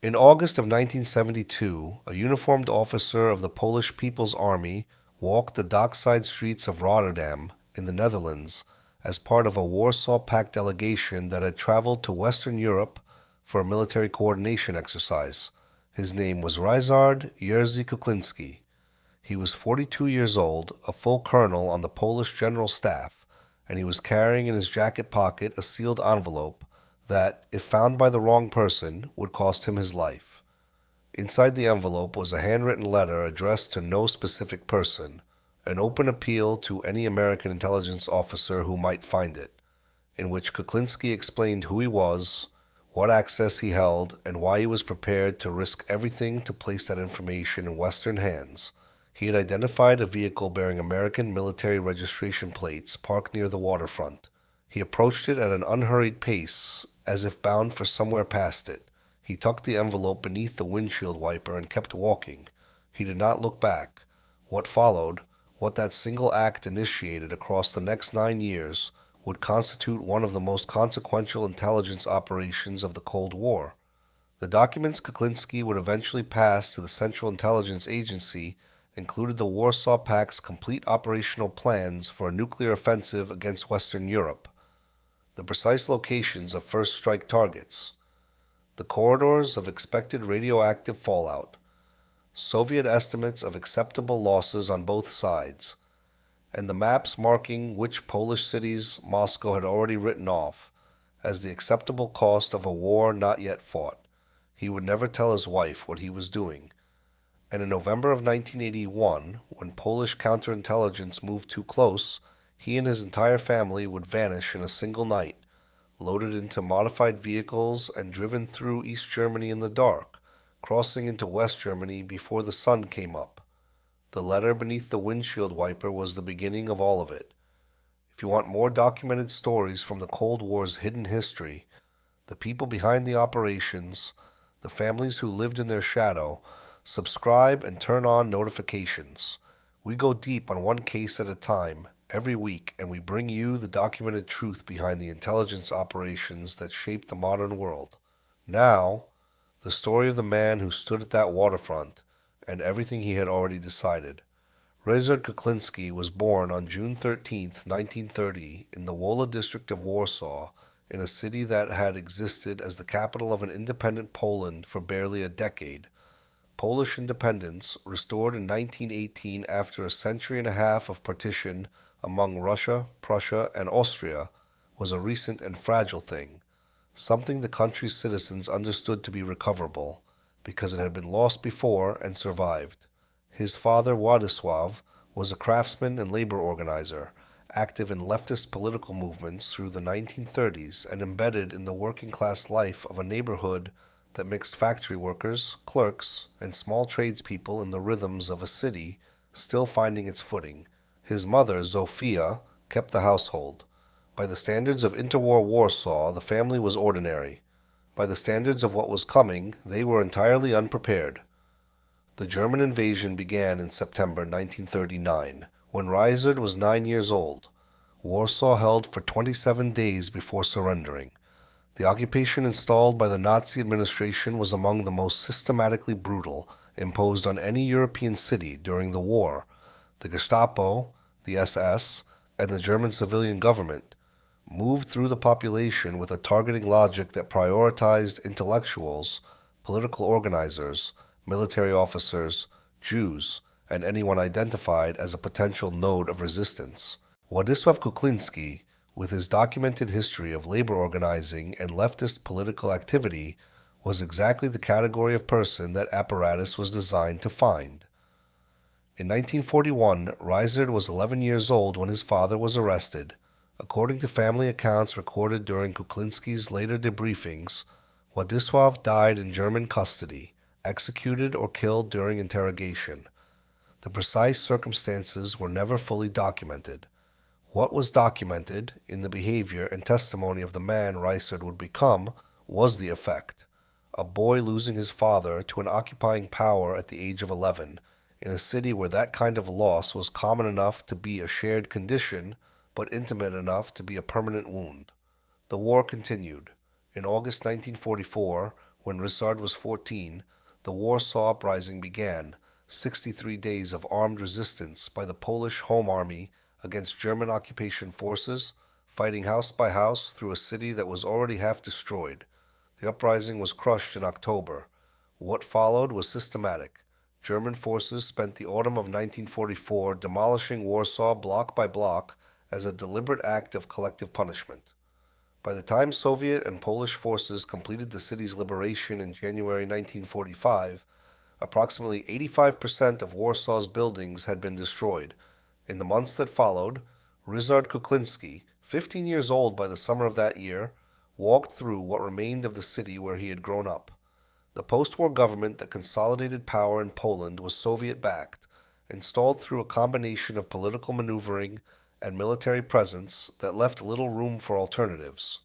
In August of 1972, a uniformed officer of the Polish People's Army walked the dockside streets of Rotterdam in the Netherlands as part of a Warsaw Pact delegation that had traveled to Western Europe for a military coordination exercise. His name was Ryszard Kukliński. He was 42 years old, a full colonel on the Polish General Staff, and he was carrying in his jacket pocket a sealed envelope that, if found by the wrong person, would cost him his life. Inside the envelope was a handwritten letter addressed to no specific person, an open appeal to any American intelligence officer who might find it, in which Kukliński explained who he was, what access he held, and why he was prepared to risk everything to place that information in Western hands. He had identified a vehicle bearing American military registration plates parked near the waterfront. He approached it at an unhurried pace, as if bound for somewhere past it. He tucked the envelope beneath the windshield wiper and kept walking. He did not look back. What followed, what that single act initiated across the next 9 years, would constitute one of the most consequential intelligence operations of the Cold War. The documents Kukliński would eventually pass to the Central Intelligence Agency included the Warsaw Pact's complete operational plans for a nuclear offensive against Western Europe, the precise locations of first strike targets, the corridors of expected radioactive fallout, Soviet estimates of acceptable losses on both sides, and the maps marking which Polish cities Moscow had already written off as the acceptable cost of a war not yet fought. He would never tell his wife what he was doing. And in November of 1981, when Polish counterintelligence moved too close, he and his entire family would vanish in a single night, loaded into modified vehicles and driven through East Germany in the dark, crossing into West Germany before the sun came up. The letter beneath the windshield wiper was the beginning of all of it. If you want more documented stories from the Cold War's hidden history, the people behind the operations, the families who lived in their shadow, subscribe and turn on notifications. We go deep on one case at a time every week, and we bring you the documented truth behind the intelligence operations that shaped the modern world. Now, the story of the man who stood at that waterfront and everything he had already decided. Ryszard Kukliński was born on June 13, 1930, in the Wola district of Warsaw, in a city that had existed as the capital of an independent Poland for barely a decade. Polish independence, restored in 1918 after a century and a half of partition among Russia, Prussia, and Austria, was a recent and fragile thing, something the country's citizens understood to be recoverable, because it had been lost before and survived. His father, Władysław, was a craftsman and labor organizer, active in leftist political movements through the 1930s and embedded in the working-class life of a neighborhood that mixed factory workers, clerks, and small tradespeople in the rhythms of a city still finding its footing. His mother, Zofia, kept the household. By the standards of interwar Warsaw, the family was ordinary. By the standards of what was coming, they were entirely unprepared. The German invasion began in September 1939, when Ryszard was 9 years old. Warsaw held for 27 days before surrendering. The occupation installed by the Nazi administration was among the most systematically brutal imposed on any European city during the war. The Gestapo, the SS, and the German civilian government moved through the population with a targeting logic that prioritized intellectuals, political organizers, military officers, Jews, and anyone identified as a potential node of resistance. Władysław Kukliński, with his documented history of labor organizing and leftist political activity, was exactly the category of person that apparatus was designed to find. In 1941, Ryszard was 11 years old when his father was arrested. According to family accounts recorded during Kukliński's later debriefings, Władysław died in German custody, executed or killed during interrogation. The precise circumstances were never fully documented. What was documented in the behavior and testimony of the man Ryszard would become was the effect. A boy losing his father to an occupying power at the age of 11, in a city where that kind of loss was common enough to be a shared condition, but intimate enough to be a permanent wound. The war continued. In August 1944, When Ryszard was 14, the Warsaw Uprising began, 63 days of armed resistance by the Polish Home Army against German occupation forces, fighting house by house through a city that was already half destroyed. The uprising was crushed in October. What followed was systematic. German forces spent the autumn of 1944 demolishing Warsaw block by block as a deliberate act of collective punishment. By the time Soviet and Polish forces completed the city's liberation in January 1945, approximately 85% of Warsaw's buildings had been destroyed. In the months that followed, Ryszard Kukliński, 15 years old by the summer of that year, walked through what remained of the city where he had grown up. The post-war government that consolidated power in Poland was Soviet-backed, installed through a combination of political maneuvering and military presence that left little room for alternatives.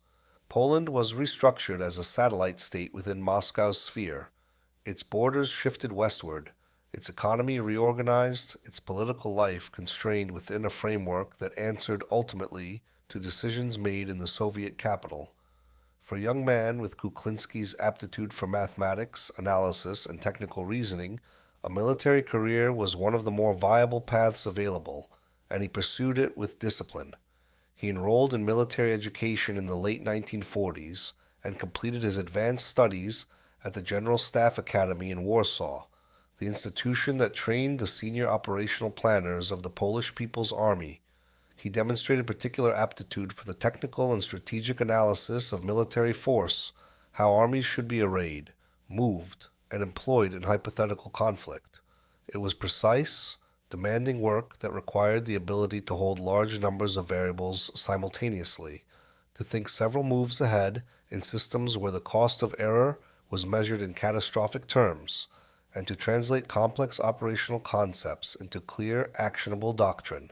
Poland was restructured as a satellite state within Moscow's sphere. Its borders shifted westward, its economy reorganized, its political life constrained within a framework that answered ultimately to decisions made in the Soviet capital. For a young man with Kukliński's aptitude for mathematics, analysis, and technical reasoning, a military career was one of the more viable paths available, and he pursued it with discipline. He enrolled in military education in the late 1940s and completed his advanced studies at the General Staff Academy in Warsaw, the institution that trained the senior operational planners of the Polish People's Army. He demonstrated particular aptitude for the technical and strategic analysis of military force, how armies should be arrayed, moved, and employed in hypothetical conflict. It was precise, demanding work that required the ability to hold large numbers of variables simultaneously, to think several moves ahead in systems where the cost of error was measured in catastrophic terms, and to translate complex operational concepts into clear, actionable doctrine.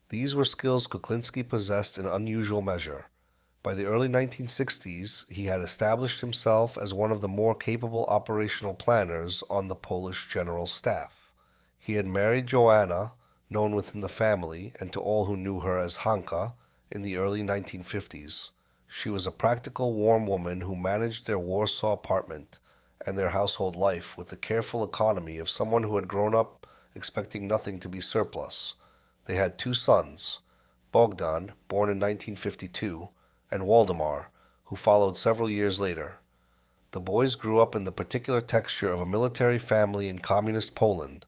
These were skills Kukliński possessed in unusual measure. By the early 1960s, he had established himself as one of the more capable operational planners on the Polish General Staff. He had married Joanna, known within the family and to all who knew her as Hanka, in the early 1950s. She was a practical, warm woman who managed their Warsaw apartment and their household life with the careful economy of someone who had grown up expecting nothing to be surplus. They had 2 sons, Bogdan, born in 1952, and Waldemar, who followed several years later. The boys grew up in the particular texture of a military family in communist Poland,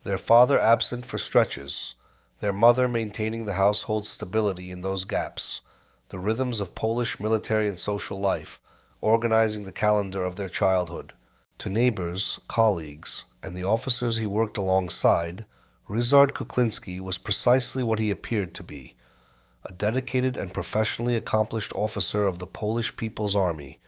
their father absent for stretches, their mother maintaining the household stability in those gaps, the rhythms of Polish military and social life, organizing the calendar of their childhood. To neighbors, colleagues, and the officers he worked alongside, Ryszard Kukliński was precisely what he appeared to be, a dedicated and professionally accomplished officer of the Polish People's Army,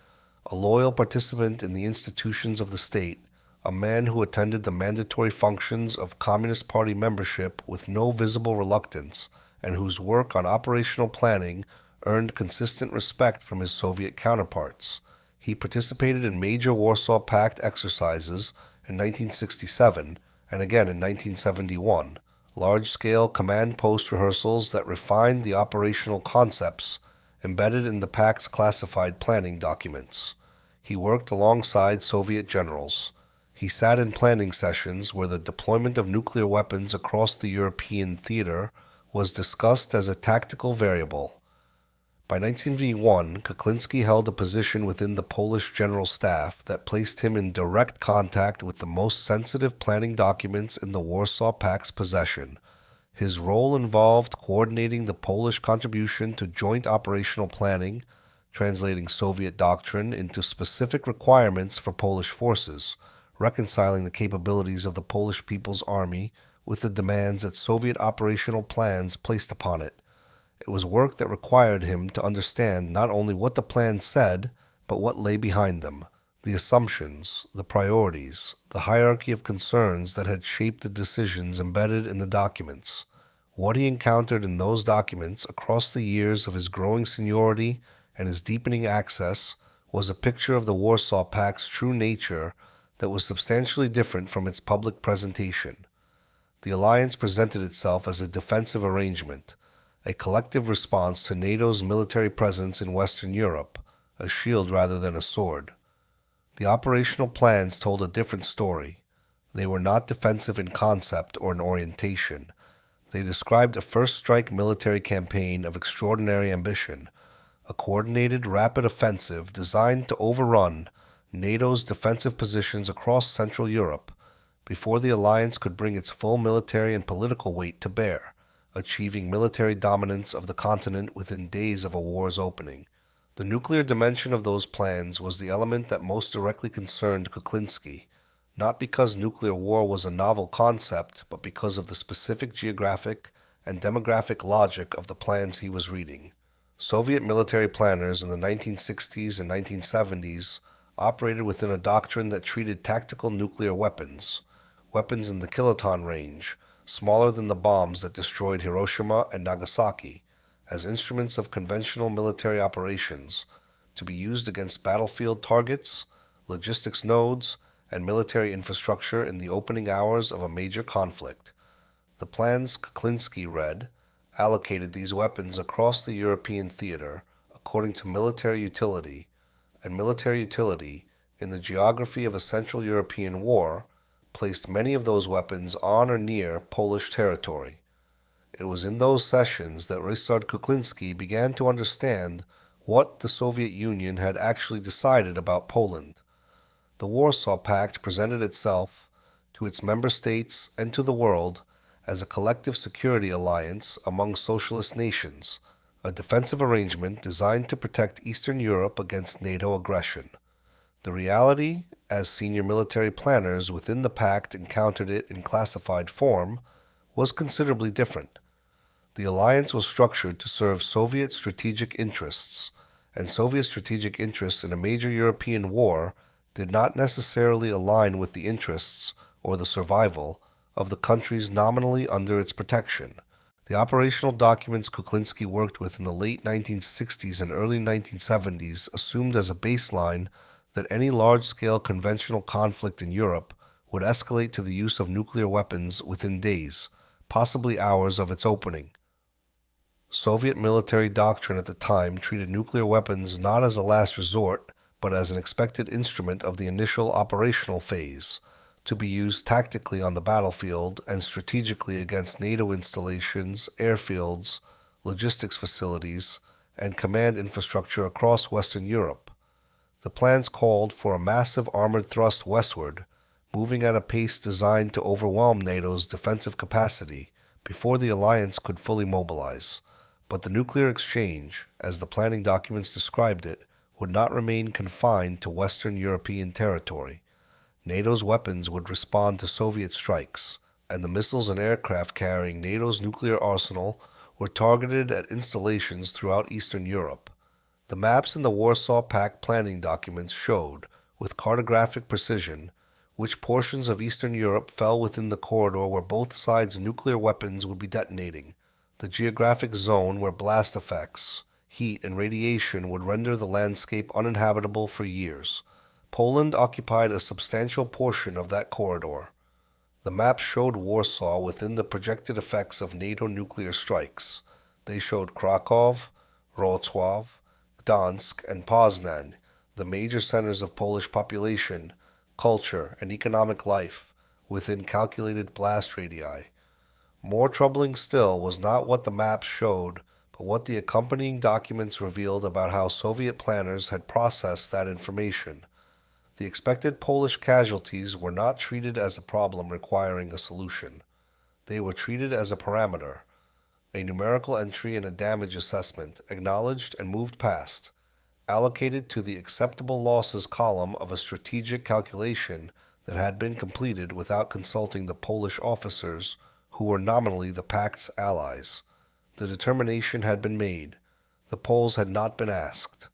a loyal participant in the institutions of the state, a man who attended the mandatory functions of Communist Party membership with no visible reluctance, and whose work on operational planning earned consistent respect from his Soviet counterparts. He participated in major Warsaw Pact exercises in 1967 and again in 1971, large-scale command post rehearsals that refined the operational concepts embedded in the Pact's classified planning documents. He worked alongside Soviet generals. He sat in planning sessions where the deployment of nuclear weapons across the European theater was discussed as a tactical variable. By 1971, Kukliński held a position within the Polish General Staff that placed him in direct contact with the most sensitive planning documents in the Warsaw Pact's possession. His role involved coordinating the Polish contribution to joint operational planning, translating Soviet doctrine into specific requirements for Polish forces, reconciling the capabilities of the Polish People's Army with the demands that Soviet operational plans placed upon it. It was work that required him to understand not only what the plans said, but what lay behind them, the assumptions, the priorities, the hierarchy of concerns that had shaped the decisions embedded in the documents. What he encountered in those documents across the years of his growing seniority and his deepening access was a picture of the Warsaw Pact's true nature that was substantially different from its public presentation. The alliance presented itself as a defensive arrangement, a collective response to NATO's military presence in Western Europe, a shield rather than a sword. The operational plans told a different story. They were not defensive in concept or in orientation. They described a first strike military campaign of extraordinary ambition, a coordinated, rapid offensive designed to overrun NATO's defensive positions across Central Europe before the alliance could bring its full military and political weight to bear, achieving military dominance of the continent within days of a war's opening. The nuclear dimension of those plans was the element that most directly concerned Kukliński, not because nuclear war was a novel concept, but because of the specific geographic and demographic logic of the plans he was reading. Soviet military planners in the 1960s and 1970s operated within a doctrine that treated tactical nuclear weapons, weapons in the kiloton range, smaller than the bombs that destroyed Hiroshima and Nagasaki, as instruments of conventional military operations to be used against battlefield targets, logistics nodes, and military infrastructure in the opening hours of a major conflict. The plans Kukliński read allocated these weapons across the European theater according to military utility, and military utility, in the geography of a Central European war, placed many of those weapons on or near Polish territory. It was in those sessions that Ryszard Kukliński began to understand what the Soviet Union had actually decided about Poland. The Warsaw Pact presented itself to its member states and to the world as a collective security alliance among socialist nations, a defensive arrangement designed to protect Eastern Europe against NATO aggression. The reality, as senior military planners within the pact encountered it in classified form, was considerably different. The alliance was structured to serve Soviet strategic interests, and Soviet strategic interests in a major European war did not necessarily align with the interests or the survival of the countries nominally under its protection. The operational documents Kukliński worked with in the late 1960s and early 1970s assumed as a baseline that any large-scale conventional conflict in Europe would escalate to the use of nuclear weapons within days, possibly hours of its opening. Soviet military doctrine at the time treated nuclear weapons not as a last resort, but as an expected instrument of the initial operational phase, to be used tactically on the battlefield and strategically against NATO installations, airfields, logistics facilities, and command infrastructure across Western Europe. The plans called for a massive armored thrust westward, moving at a pace designed to overwhelm NATO's defensive capacity before the alliance could fully mobilize. But the nuclear exchange, as the planning documents described it, would not remain confined to Western European territory. NATO's weapons would respond to Soviet strikes, and the missiles and aircraft carrying NATO's nuclear arsenal were targeted at installations throughout Eastern Europe. The maps in the Warsaw Pact planning documents showed, with cartographic precision, which portions of Eastern Europe fell within the corridor where both sides' nuclear weapons would be detonating, the geographic zone where blast effects, heat, and radiation would render the landscape uninhabitable for years. Poland occupied a substantial portion of that corridor. The maps showed Warsaw within the projected effects of NATO nuclear strikes. They showed Krakow, Wrocław, Gdansk, and Poznan, the major centers of Polish population, culture, and economic life, within calculated blast radii. More troubling still was not what the maps showed, but what the accompanying documents revealed about how Soviet planners had processed that information. The expected Polish casualties were not treated as a problem requiring a solution. They were treated as a parameter, a numerical entry in a damage assessment, acknowledged and moved past, allocated to the acceptable losses column of a strategic calculation that had been completed without consulting the Polish officers who were nominally the Pact's allies. The determination had been made. The Poles had not been asked.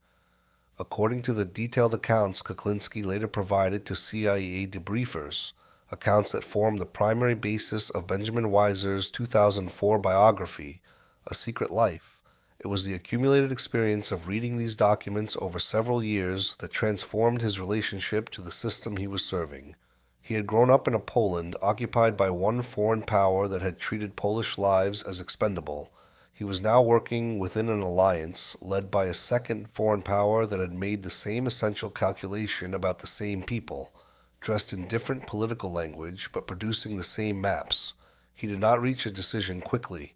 According to the detailed accounts Kukliński later provided to CIA debriefers, accounts that form the primary basis of Benjamin Weiser's 2004 biography, A Secret Life, it was the accumulated experience of reading these documents over several years that transformed his relationship to the system he was serving. He had grown up in a Poland occupied by one foreign power that had treated Polish lives as expendable. He was now working within an alliance led by a second foreign power that had made the same essential calculation about the same people, dressed in different political language but producing the same maps. He did not reach a decision quickly.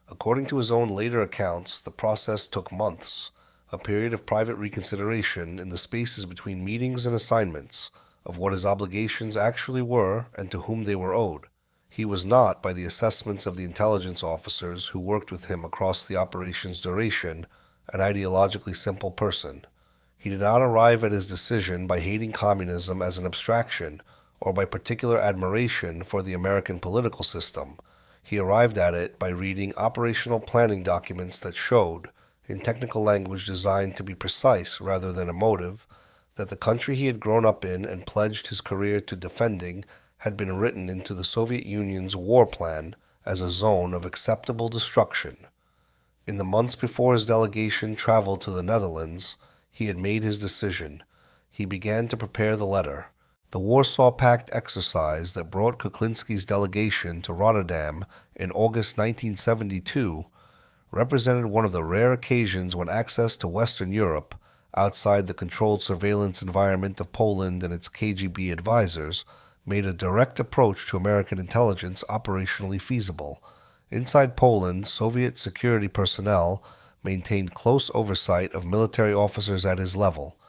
According to his own later accounts, the process took months, a period of private reconsideration in the spaces between meetings and assignments of what his obligations actually were and to whom they were owed. He was not, by the assessments of the intelligence officers who worked with him across the operation's duration, an ideologically simple person. He did not arrive at his decision by hating communism as an abstraction or by particular admiration for the American political system. He arrived at it by reading operational planning documents that showed, in technical language designed to be precise rather than emotive, that the country he had grown up in and pledged his career to defending had been written into the Soviet Union's war plan as a zone of acceptable destruction. In the months before his delegation traveled to the Netherlands, he had made his decision. He began to prepare the letter. The Warsaw Pact exercise that brought Kukliński's delegation to Rotterdam in August 1972 represented one of the rare occasions when access to Western Europe, outside the controlled surveillance environment of Poland and its KGB advisors, made a direct approach to American intelligence operationally feasible. Inside Poland, Soviet security personnel maintained close oversight of military officers at his level.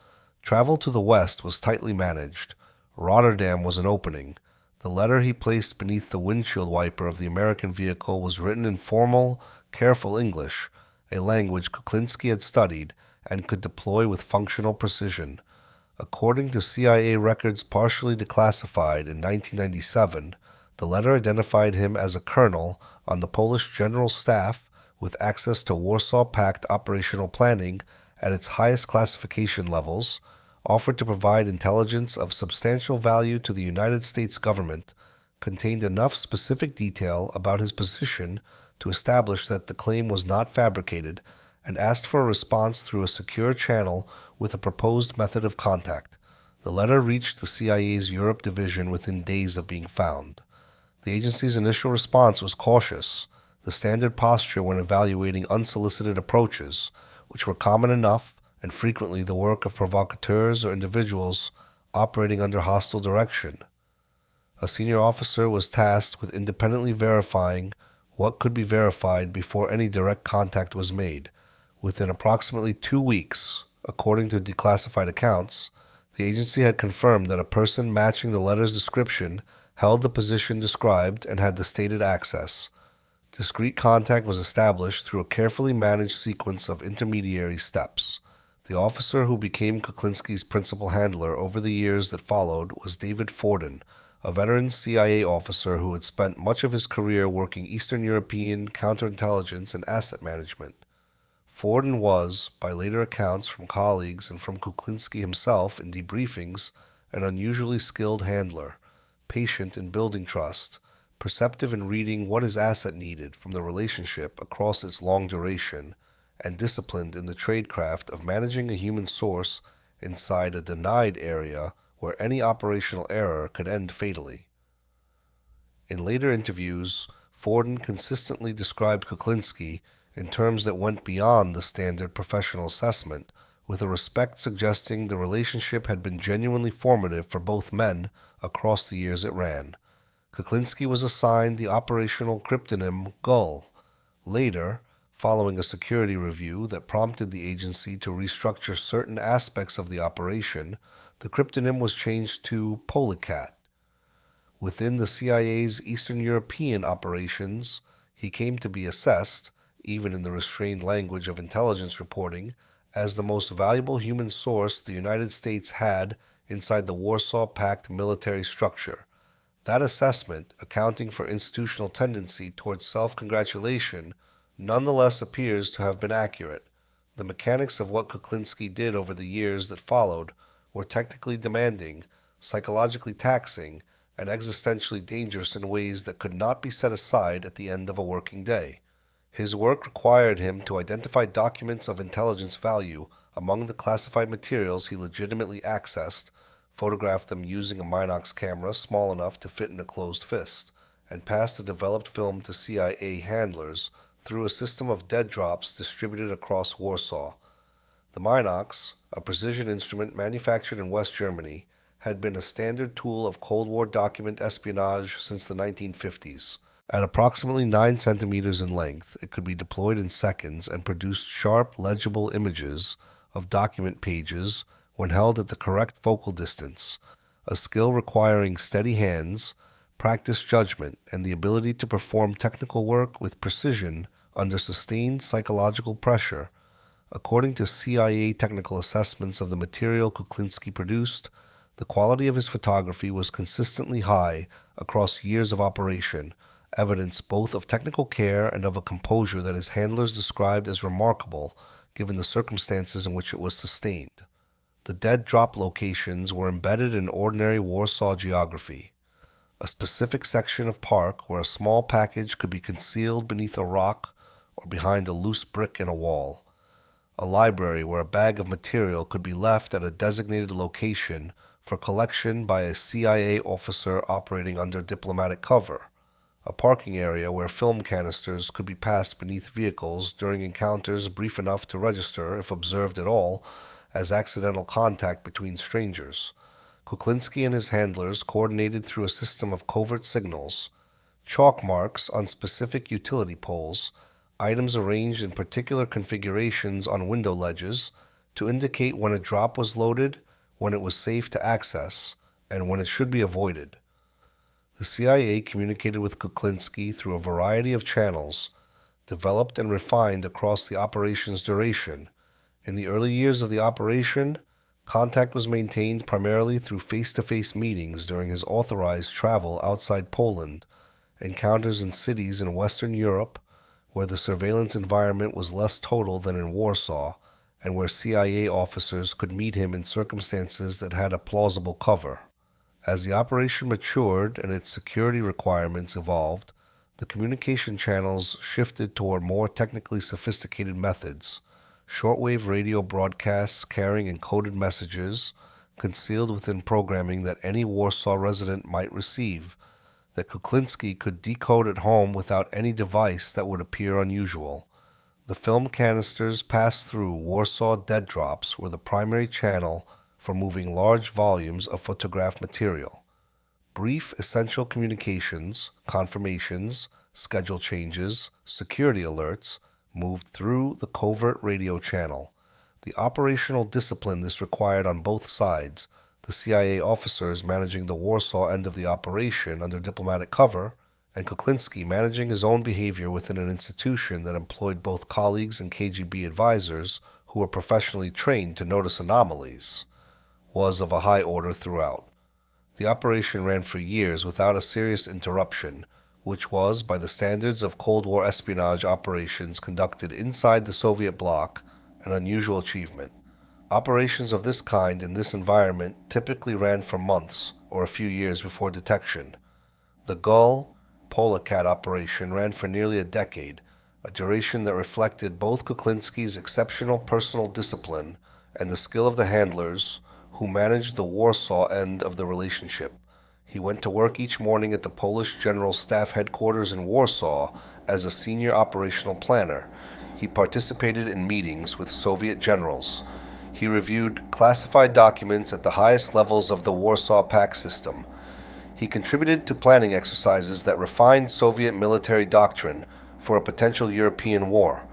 Travel to the west was tightly managed. Rotterdam was an opening. The letter he placed beneath the windshield wiper of the American vehicle was written in formal, careful English, a language Kukliński had studied and could deploy with functional precision. According to CIA records partially declassified in 1997, the letter identified him as a colonel on the Polish General Staff with access to Warsaw Pact operational planning at its highest classification levels, offered to provide intelligence of substantial value to the United States government, contained enough specific detail about his position to establish that the claim was not fabricated, and asked for a response through a secure channel with a proposed method of contact. The letter reached the CIA's Europe division within days of being found. The agency's initial response was cautious, the standard posture when evaluating unsolicited approaches, which were common enough and frequently the work of provocateurs or individuals operating under hostile direction. A senior officer was tasked with independently verifying what could be verified before any direct contact was made. Within approximately 2 weeks, according to declassified accounts, the agency had confirmed that a person matching the letter's description held the position described and had the stated access. Discreet contact was established through a carefully managed sequence of intermediary steps. The officer who became Kukliński's principal handler over the years that followed was David Forden, a veteran CIA officer who had spent much of his career working Eastern European counterintelligence and asset management. Forden was, by later accounts from colleagues and from Kukliński himself in debriefings, an unusually skilled handler, patient in building trust, perceptive in reading what his asset needed from the relationship across its long duration, and disciplined in the tradecraft of managing a human source inside a denied area where any operational error could end fatally. In later interviews, Forden consistently described Kukliński in terms that went beyond the standard professional assessment, with a respect suggesting the relationship had been genuinely formative for both men across the years it ran. Kukliński was assigned the operational cryptonym Gull. Later, following a security review that prompted the agency to restructure certain aspects of the operation, the cryptonym was changed to Polycat. Within the CIA's Eastern European operations, he came to be assessed, even in the restrained language of intelligence reporting, as the most valuable human source the United States had inside the Warsaw Pact military structure. That assessment, accounting for institutional tendency towards self-congratulation, nonetheless appears to have been accurate. The mechanics of what Kukliński did over the years that followed were technically demanding, psychologically taxing, and existentially dangerous in ways that could not be set aside at the end of a working day. His work required him to identify documents of intelligence value among the classified materials he legitimately accessed, photograph them using a Minox camera small enough to fit in a closed fist, and pass the developed film to CIA handlers through a system of dead drops distributed across Warsaw. The Minox, a precision instrument manufactured in West Germany, had been a standard tool of Cold War document espionage since the 1950s. At approximately 9 centimeters in length, it could be deployed in seconds and produced sharp, legible images of document pages when held at the correct focal distance, a skill requiring steady hands, practiced judgment, and the ability to perform technical work with precision under sustained psychological pressure. According to CIA technical assessments of the material Kukliński produced, the quality of his photography was consistently high across years of operation, evidence both of technical care and of a composure that his handlers described as remarkable given the circumstances in which it was sustained. The dead drop locations were embedded in ordinary Warsaw geography. A specific section of park where a small package could be concealed beneath a rock or behind a loose brick in a wall. A library where a bag of material could be left at a designated location for collection by a CIA officer operating under diplomatic cover. A parking area where film canisters could be passed beneath vehicles during encounters brief enough to register, if observed at all, as accidental contact between strangers. Kukliński and his handlers coordinated through a system of covert signals, chalk marks on specific utility poles, items arranged in particular configurations on window ledges to indicate when a drop was loaded, when it was safe to access, and when it should be avoided. The CIA communicated with Kukliński through a variety of channels, developed and refined across the operation's duration. In the early years of the operation, contact was maintained primarily through face-to-face meetings during his authorized travel outside Poland, encounters in cities in Western Europe, where the surveillance environment was less total than in Warsaw, and where CIA officers could meet him in circumstances that had a plausible cover. As the operation matured and its security requirements evolved, the communication channels shifted toward more technically sophisticated methods, shortwave radio broadcasts carrying encoded messages concealed within programming that any Warsaw resident might receive, that Kukliński could decode at home without any device that would appear unusual. The film canisters passed through Warsaw dead drops were the primary channel for moving large volumes of photographed material. Brief, essential communications, confirmations, schedule changes, security alerts moved through the covert radio channel. The operational discipline this required on both sides, the CIA officers managing the Warsaw end of the operation under diplomatic cover, and Kukliński managing his own behavior within an institution that employed both colleagues and KGB advisors who were professionally trained to notice anomalies, was of a high order throughout. The operation ran for years without a serious interruption, which was, by the standards of Cold War espionage operations conducted inside the Soviet bloc, an unusual achievement. Operations of this kind in this environment typically ran for months or a few years before detection. The Gull Polecat operation ran for nearly a decade, a duration that reflected both Kukliński's exceptional personal discipline and the skill of the handlers who managed the Warsaw end of the relationship. He went to work each morning at the Polish General Staff headquarters in Warsaw as a senior operational planner. He participated in meetings with Soviet generals. He reviewed classified documents at the highest levels of the Warsaw Pact system. He contributed to planning exercises that refined Soviet military doctrine for a potential European war,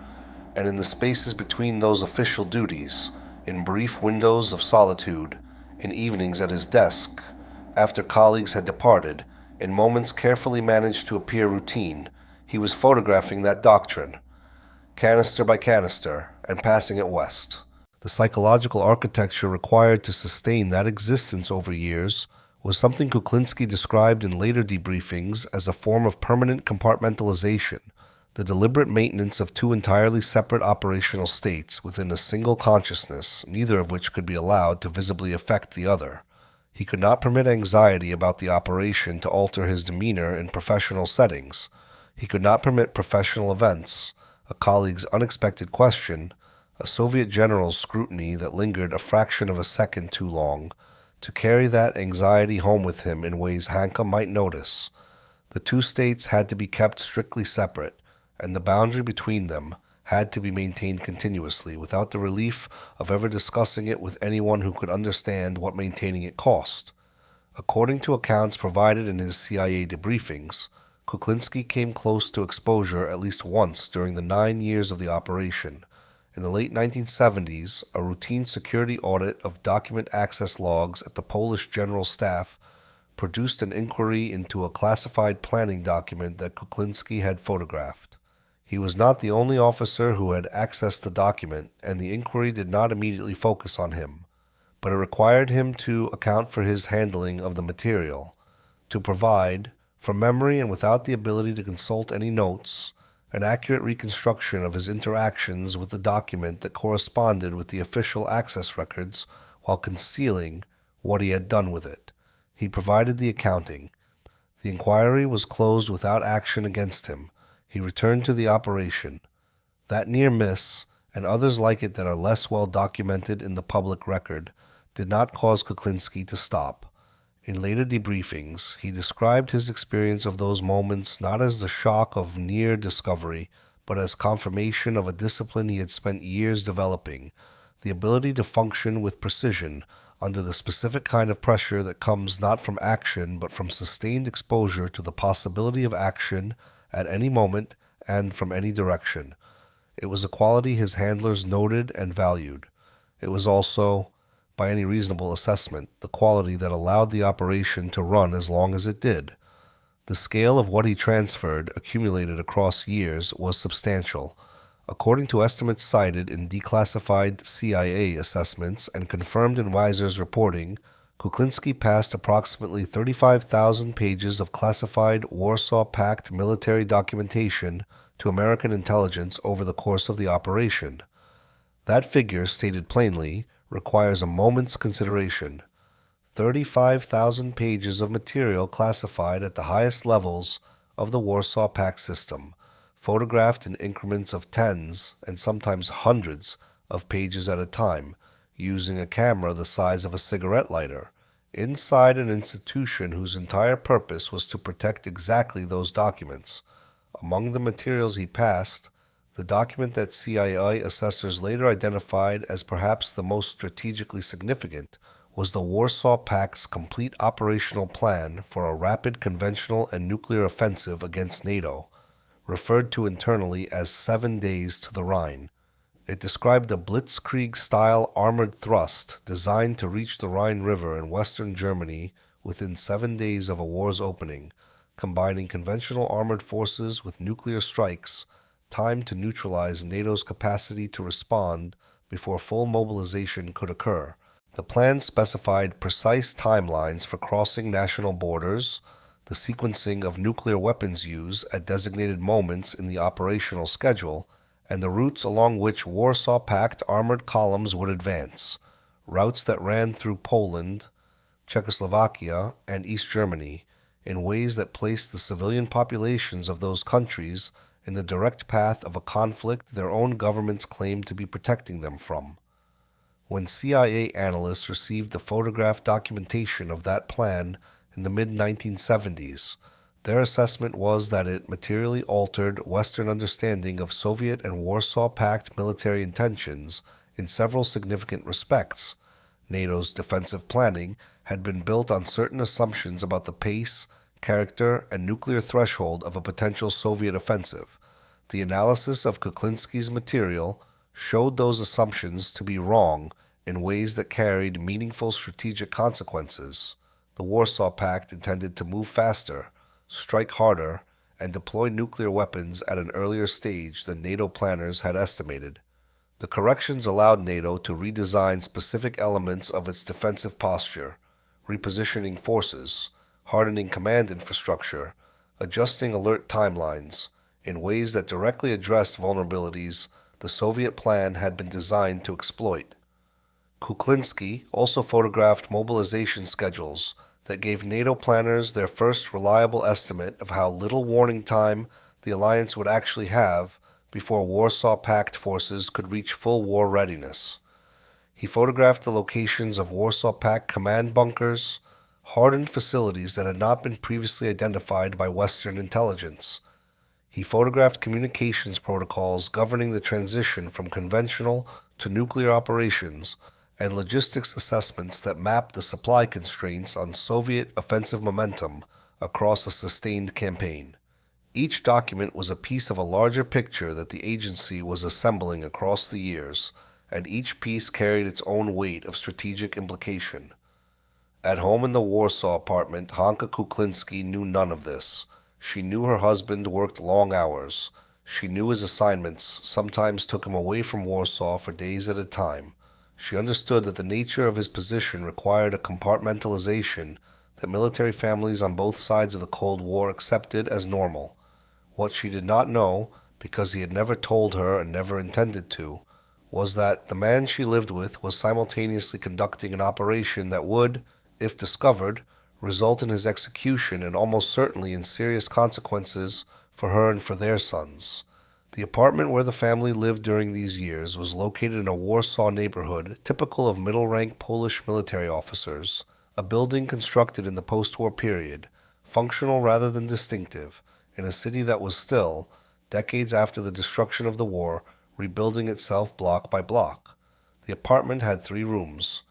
and in the spaces between those official duties, in brief windows of solitude, in evenings at his desk, after colleagues had departed, in moments carefully managed to appear routine, he was photographing that doctrine, canister by canister, and passing it west. The psychological architecture required to sustain that existence over years was something Kukliński described in later debriefings as a form of permanent compartmentalization, the deliberate maintenance of two entirely separate operational states within a single consciousness, neither of which could be allowed to visibly affect the other. He could not permit anxiety about the operation to alter his demeanor in professional settings. He could not permit professional events, a colleague's unexpected question, a Soviet general's scrutiny that lingered a fraction of a second too long, to carry that anxiety home with him in ways Hanka might notice. The two states had to be kept strictly separate, and the boundary between them had to be maintained continuously, without the relief of ever discussing it with anyone who could understand what maintaining it cost. According to accounts provided in his CIA debriefings, Kukliński came close to exposure at least once during the 9 years of the operation. In the late 1970s, a routine security audit of document access logs at the Polish General Staff produced an inquiry into a classified planning document that Kukliński had photographed. He was not the only officer who had accessed the document, and the inquiry did not immediately focus on him, but it required him to account for his handling of the material, to provide, from memory and without the ability to consult any notes, an accurate reconstruction of his interactions with the document that corresponded with the official access records while concealing what he had done with it. He provided the accounting. The inquiry was closed without action against him. He returned to the operation. That near miss, and others like it that are less well documented in the public record, did not cause Kukliński to stop. In later debriefings, he described his experience of those moments not as the shock of near discovery, but as confirmation of a discipline he had spent years developing, the ability to function with precision under the specific kind of pressure that comes not from action but from sustained exposure to the possibility of action at any moment and from any direction. It was a quality his handlers noted and valued. It was also, by any reasonable assessment, the quality that allowed the operation to run as long as it did. The scale of what he transferred, accumulated across years, was substantial. According to estimates cited in declassified CIA assessments and confirmed in Weiser's reporting, Kukliński passed approximately 35,000 pages of classified Warsaw Pact military documentation to American intelligence over the course of the operation. That figure, stated plainly, requires a moment's consideration. 35,000 pages of material classified at the highest levels of the Warsaw Pact system, photographed in increments of tens and sometimes hundreds of pages at a time, using a camera the size of a cigarette lighter, inside an institution whose entire purpose was to protect exactly those documents. Among the materials he passed, the document that CIA assessors later identified as perhaps the most strategically significant was the Warsaw Pact's complete operational plan for a rapid conventional and nuclear offensive against NATO, referred to internally as 7 days to the Rhine. It described a blitzkrieg-style armored thrust designed to reach the Rhine River in western Germany within 7 days of a war's opening, combining conventional armored forces with nuclear strikes, timed to neutralize NATO's capacity to respond before full mobilization could occur. The plan specified precise timelines for crossing national borders, the sequencing of nuclear weapons use at designated moments in the operational schedule, and the routes along which Warsaw Pact armored columns would advance, routes that ran through Poland, Czechoslovakia, and East Germany, in ways that placed the civilian populations of those countries in the direct path of a conflict their own governments claimed to be protecting them from. When CIA analysts received the photographed documentation of that plan in the mid-1970s, their assessment was that it materially altered Western understanding of Soviet and Warsaw Pact military intentions in several significant respects. NATO's defensive planning had been built on certain assumptions about the pace, character, and nuclear threshold of a potential Soviet offensive. The analysis of Kukliński's material showed those assumptions to be wrong in ways that carried meaningful strategic consequences. The Warsaw Pact intended to move faster, strike harder, and deploy nuclear weapons at an earlier stage than NATO planners had estimated. The corrections allowed NATO to redesign specific elements of its defensive posture, repositioning forces, hardening command infrastructure, adjusting alert timelines, in ways that directly addressed vulnerabilities the Soviet plan had been designed to exploit. Kukliński also photographed mobilization schedules that gave NATO planners their first reliable estimate of how little warning time the alliance would actually have before Warsaw Pact forces could reach full war readiness. He photographed the locations of Warsaw Pact command bunkers, hardened facilities that had not been previously identified by Western intelligence. He photographed communications protocols governing the transition from conventional to nuclear operations and logistics assessments that mapped the supply constraints on Soviet offensive momentum across a sustained campaign. Each document was a piece of a larger picture that the agency was assembling across the years, and each piece carried its own weight of strategic implication. At home in the Warsaw apartment, Hanka Kukliński knew none of this. She knew her husband worked long hours. She knew his assignments sometimes took him away from Warsaw for days at a time. She understood that the nature of his position required a compartmentalization that military families on both sides of the Cold War accepted as normal. What she did not know, because he had never told her and never intended to, was that the man she lived with was simultaneously conducting an operation that would, if discovered, result in his execution and almost certainly in serious consequences for her and for their sons. The apartment where the family lived during these years was located in a Warsaw neighborhood typical of middle-rank Polish military officers, a building constructed in the post-war period, functional rather than distinctive, in a city that was still, decades after the destruction of the war, rebuilding itself block by block. The apartment had 3 rooms.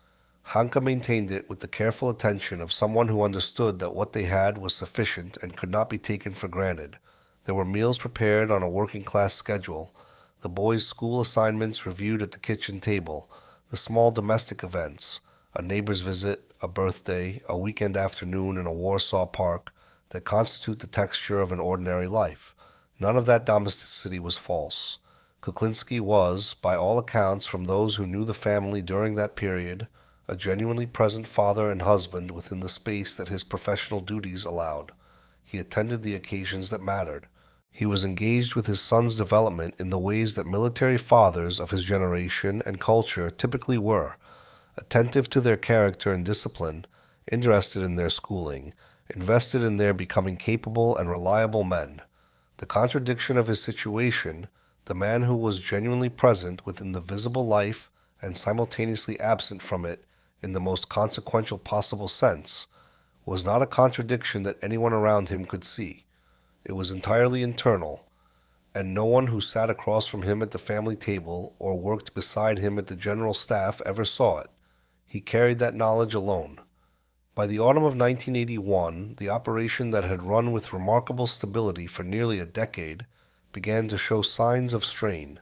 Hanka maintained it with the careful attention of someone who understood that what they had was sufficient and could not be taken for granted. There were meals prepared on a working-class schedule, the boys' school assignments reviewed at the kitchen table, the small domestic events, a neighbor's visit, a birthday, a weekend afternoon in a Warsaw park, that constitute the texture of an ordinary life. None of that domesticity was false. Kukliński was, by all accounts from those who knew the family during that period, a genuinely present father and husband within the space that his professional duties allowed. He attended the occasions that mattered. He was engaged with his son's development in the ways that military fathers of his generation and culture typically were, attentive to their character and discipline, interested in their schooling, invested in their becoming capable and reliable men. The contradiction of his situation, the man who was genuinely present within the visible life and simultaneously absent from it in the most consequential possible sense, was not a contradiction that anyone around him could see. It was entirely internal, and no one who sat across from him at the family table or worked beside him at the general staff ever saw it. He carried that knowledge alone. By the autumn of 1981, the operation that had run with remarkable stability for nearly a decade began to show signs of strain.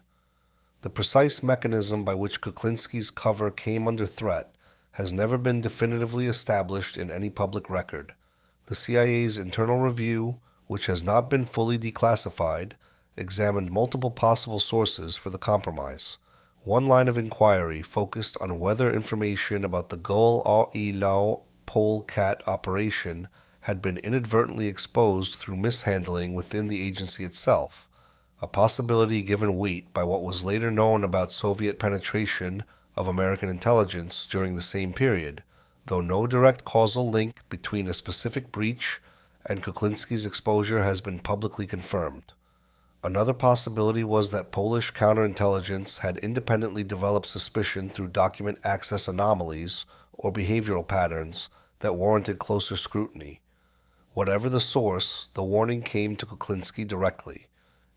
The precise mechanism by which Kukliński's cover came under threat has never been definitively established in any public record. The CIA's internal review, which has not been fully declassified, examined multiple possible sources for the compromise. One line of inquiry focused on whether information about the Gol-Ilo Polecat operation had been inadvertently exposed through mishandling within the agency itself, a possibility given weight by what was later known about Soviet penetration of American intelligence during the same period, though no direct causal link between a specific breach and Kukliński's exposure has been publicly confirmed. Another possibility was that Polish counterintelligence had independently developed suspicion through document access anomalies or behavioral patterns that warranted closer scrutiny. Whatever the source, the warning came to Kukliński directly.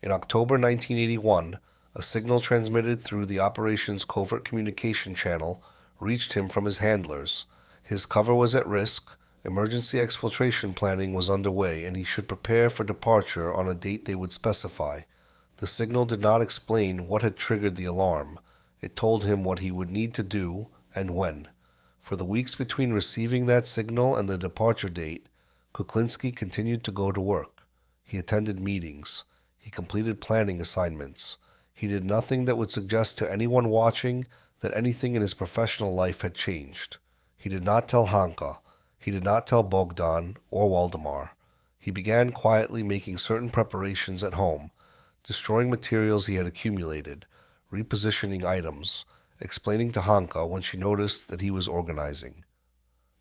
In October 1981, a signal transmitted through the operation's covert communication channel reached him from his handlers. His cover was at risk, emergency exfiltration planning was underway, and he should prepare for departure on a date they would specify. The signal did not explain what had triggered the alarm. It told him what he would need to do and when. For the weeks between receiving that signal and the departure date, Kukliński continued to go to work. He attended meetings. He completed planning assignments. He did nothing that would suggest to anyone watching that anything in his professional life had changed. He did not tell Hanka. He did not tell Bogdan or Waldemar. He began quietly making certain preparations at home, destroying materials he had accumulated, repositioning items, explaining to Hanka when she noticed that he was organizing.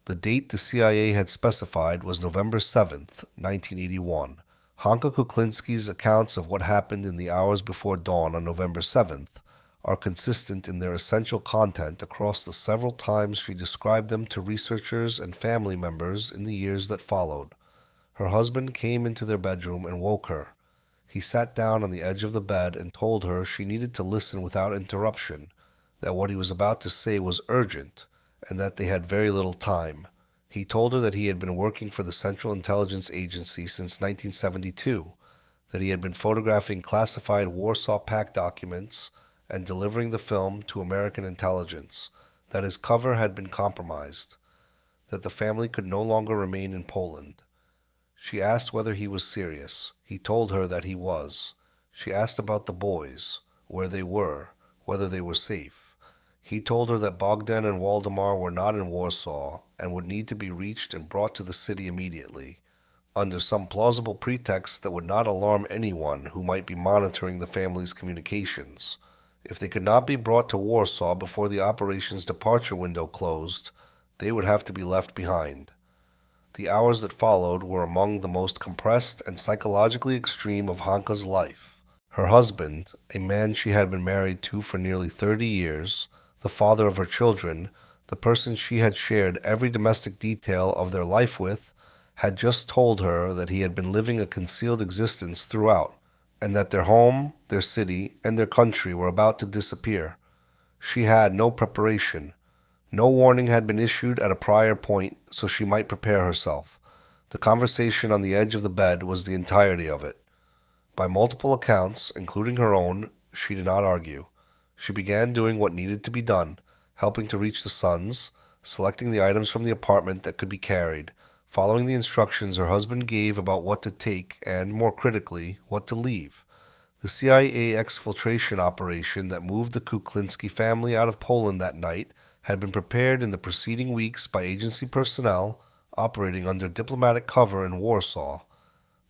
The date the CIA had specified was November 7th, 1981. Hanka Kukliński's accounts of what happened in the hours before dawn on November 7th are consistent in their essential content across the several times she described them to researchers and family members in the years that followed. Her husband came into their bedroom and woke her. He sat down on the edge of the bed and told her she needed to listen without interruption, that what he was about to say was urgent, and that they had very little time. He told her that he had been working for the Central Intelligence Agency since 1972, that he had been photographing classified Warsaw Pact documents and delivering the film to American intelligence, that his cover had been compromised, that the family could no longer remain in Poland. She asked whether he was serious. He told her that he was. She asked about the boys, where they were, whether they were safe. He told her that Bogdan and Waldemar were not in Warsaw and would need to be reached and brought to the city immediately, under some plausible pretext that would not alarm anyone who might be monitoring the family's communications. If they could not be brought to Warsaw before the operation's departure window closed, they would have to be left behind. The hours that followed were among the most compressed and psychologically extreme of Hanka's life. Her husband, a man she had been married to for nearly 30 years, the father of her children, the person she had shared every domestic detail of their life with, had just told her that he had been living a concealed existence throughout, and that their home, their city, and their country were about to disappear. She had no preparation. No warning had been issued at a prior point, so she might prepare herself. The conversation on the edge of the bed was the entirety of it. By multiple accounts, including her own, she did not argue. She began doing what needed to be done, helping to reach the sons, selecting the items from the apartment that could be carried, following the instructions her husband gave about what to take and, more critically, what to leave. The CIA exfiltration operation that moved the Kukliński family out of Poland that night had been prepared in the preceding weeks by agency personnel operating under diplomatic cover in Warsaw.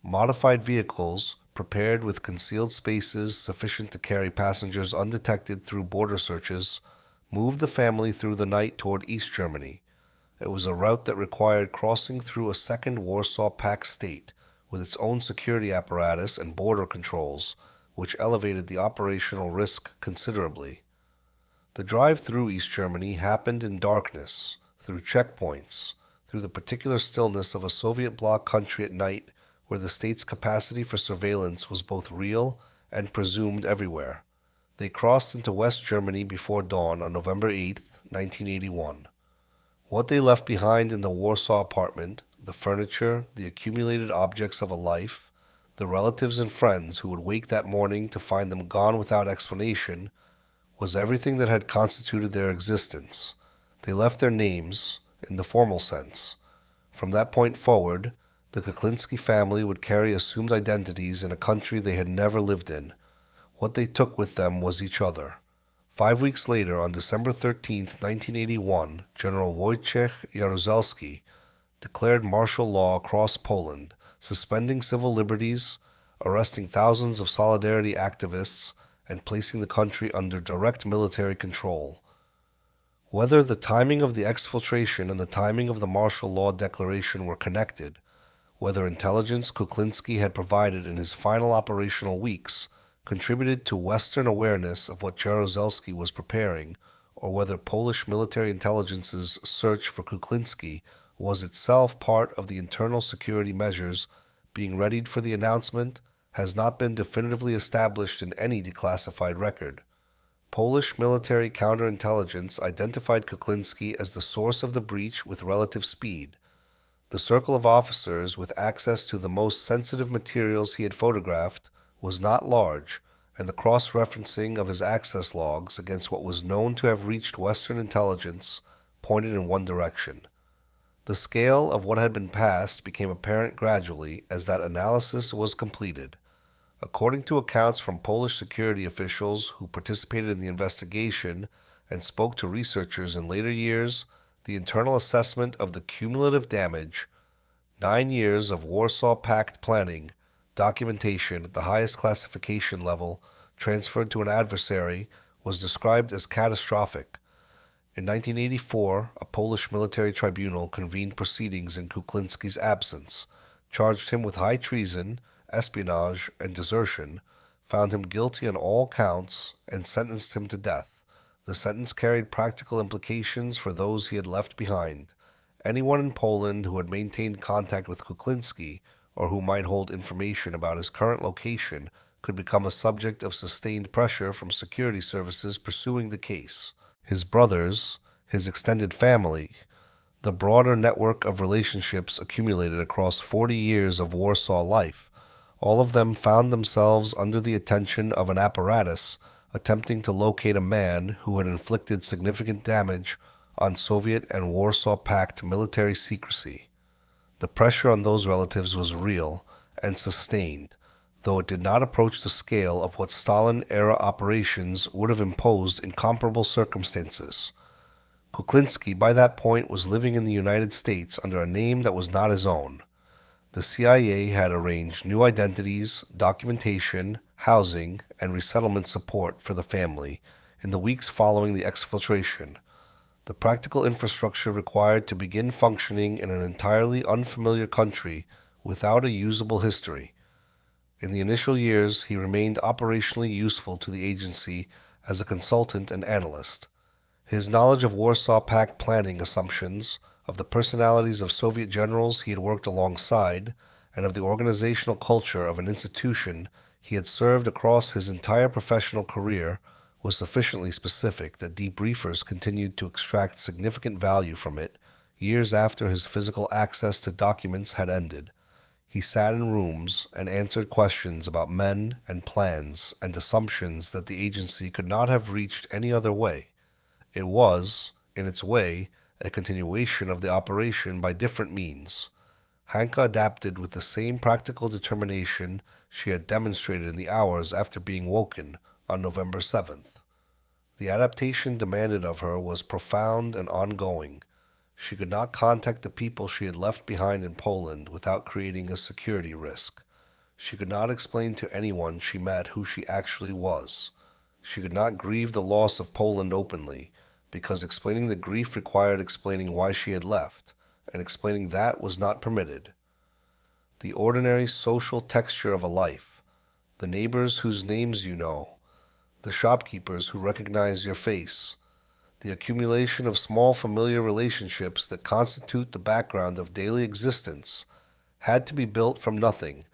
Modified vehicles, prepared with concealed spaces sufficient to carry passengers undetected through border searches, moved the family through the night toward East Germany. It was a route that required crossing through a second Warsaw Pact state, with its own security apparatus and border controls, which elevated the operational risk considerably. The drive through East Germany happened in darkness, through checkpoints, through the particular stillness of a Soviet bloc country at night where the state's capacity for surveillance was both real and presumed everywhere. They crossed into West Germany before dawn on November 8, 1981. What they left behind in the Warsaw apartment, the furniture, the accumulated objects of a life, the relatives and friends who would wake that morning to find them gone without explanation, was everything that had constituted their existence. They left their names, in the formal sense. From that point forward, the Kukliński family would carry assumed identities in a country they had never lived in. What they took with them was each other. 5 weeks later, on December 13, 1981, General Wojciech Jaruzelski declared martial law across Poland, suspending civil liberties, arresting thousands of Solidarity activists, and placing the country under direct military control. Whether the timing of the exfiltration and the timing of the martial law declaration were connected, whether intelligence Kukliński had provided in his final operational weeks contributed to Western awareness of what Jaruzelski was preparing, or whether Polish military intelligence's search for Kukliński was itself part of the internal security measures being readied for the announcement, has not been definitively established in any declassified record. Polish military counterintelligence identified Kukliński as the source of the breach with relative speed. The circle of officers with access to the most sensitive materials he had photographed was not large, and the cross-referencing of his access logs against what was known to have reached Western intelligence pointed in one direction. The scale of what had been passed became apparent gradually as that analysis was completed. According to accounts from Polish security officials who participated in the investigation and spoke to researchers in later years, the internal assessment of the cumulative damage, 9 years of Warsaw Pact planning, documentation at the highest classification level transferred to an adversary, was described as catastrophic. In 1984, a Polish military tribunal convened proceedings in Kukliński's absence, charged him with high treason, espionage, and desertion, found him guilty on all counts, and sentenced him to death. The sentence carried practical implications for those he had left behind. Anyone in Poland who had maintained contact with Kukliński, or who might hold information about his current location could become a subject of sustained pressure from security services pursuing the case. His brothers, his extended family, the broader network of relationships accumulated across 40 years of Warsaw life, all of them found themselves under the attention of an apparatus attempting to locate a man who had inflicted significant damage on Soviet and Warsaw Pact military secrecy. The pressure on those relatives was real and sustained, though it did not approach the scale of what Stalin-era operations would have imposed in comparable circumstances. Kukliński, by that point, was living in the United States under a name that was not his own. The CIA had arranged new identities, documentation, housing, and resettlement support for the family in the weeks following the exfiltration, the practical infrastructure required to begin functioning in an entirely unfamiliar country without a usable history. In the initial years, he remained operationally useful to the agency as a consultant and analyst. His knowledge of Warsaw Pact planning assumptions, of the personalities of Soviet generals he had worked alongside, and of the organizational culture of an institution he had served across his entire professional career was sufficiently specific that debriefers continued to extract significant value from it years after his physical access to documents had ended. He sat in rooms and answered questions about men and plans and assumptions that the agency could not have reached any other way. It was, in its way, a continuation of the operation by different means. Hanka adapted with the same practical determination she had demonstrated in the hours after being woken on November 7th. The adaptation demanded of her was profound and ongoing. She could not contact the people she had left behind in Poland without creating a security risk. She could not explain to anyone she met who she actually was. She could not grieve the loss of Poland openly, because explaining the grief required explaining why she had left, and explaining that was not permitted. The ordinary social texture of a life, the neighbors whose names you know, the shopkeepers who recognize your face, the accumulation of small familiar relationships that constitute the background of daily existence, had to be built from nothing,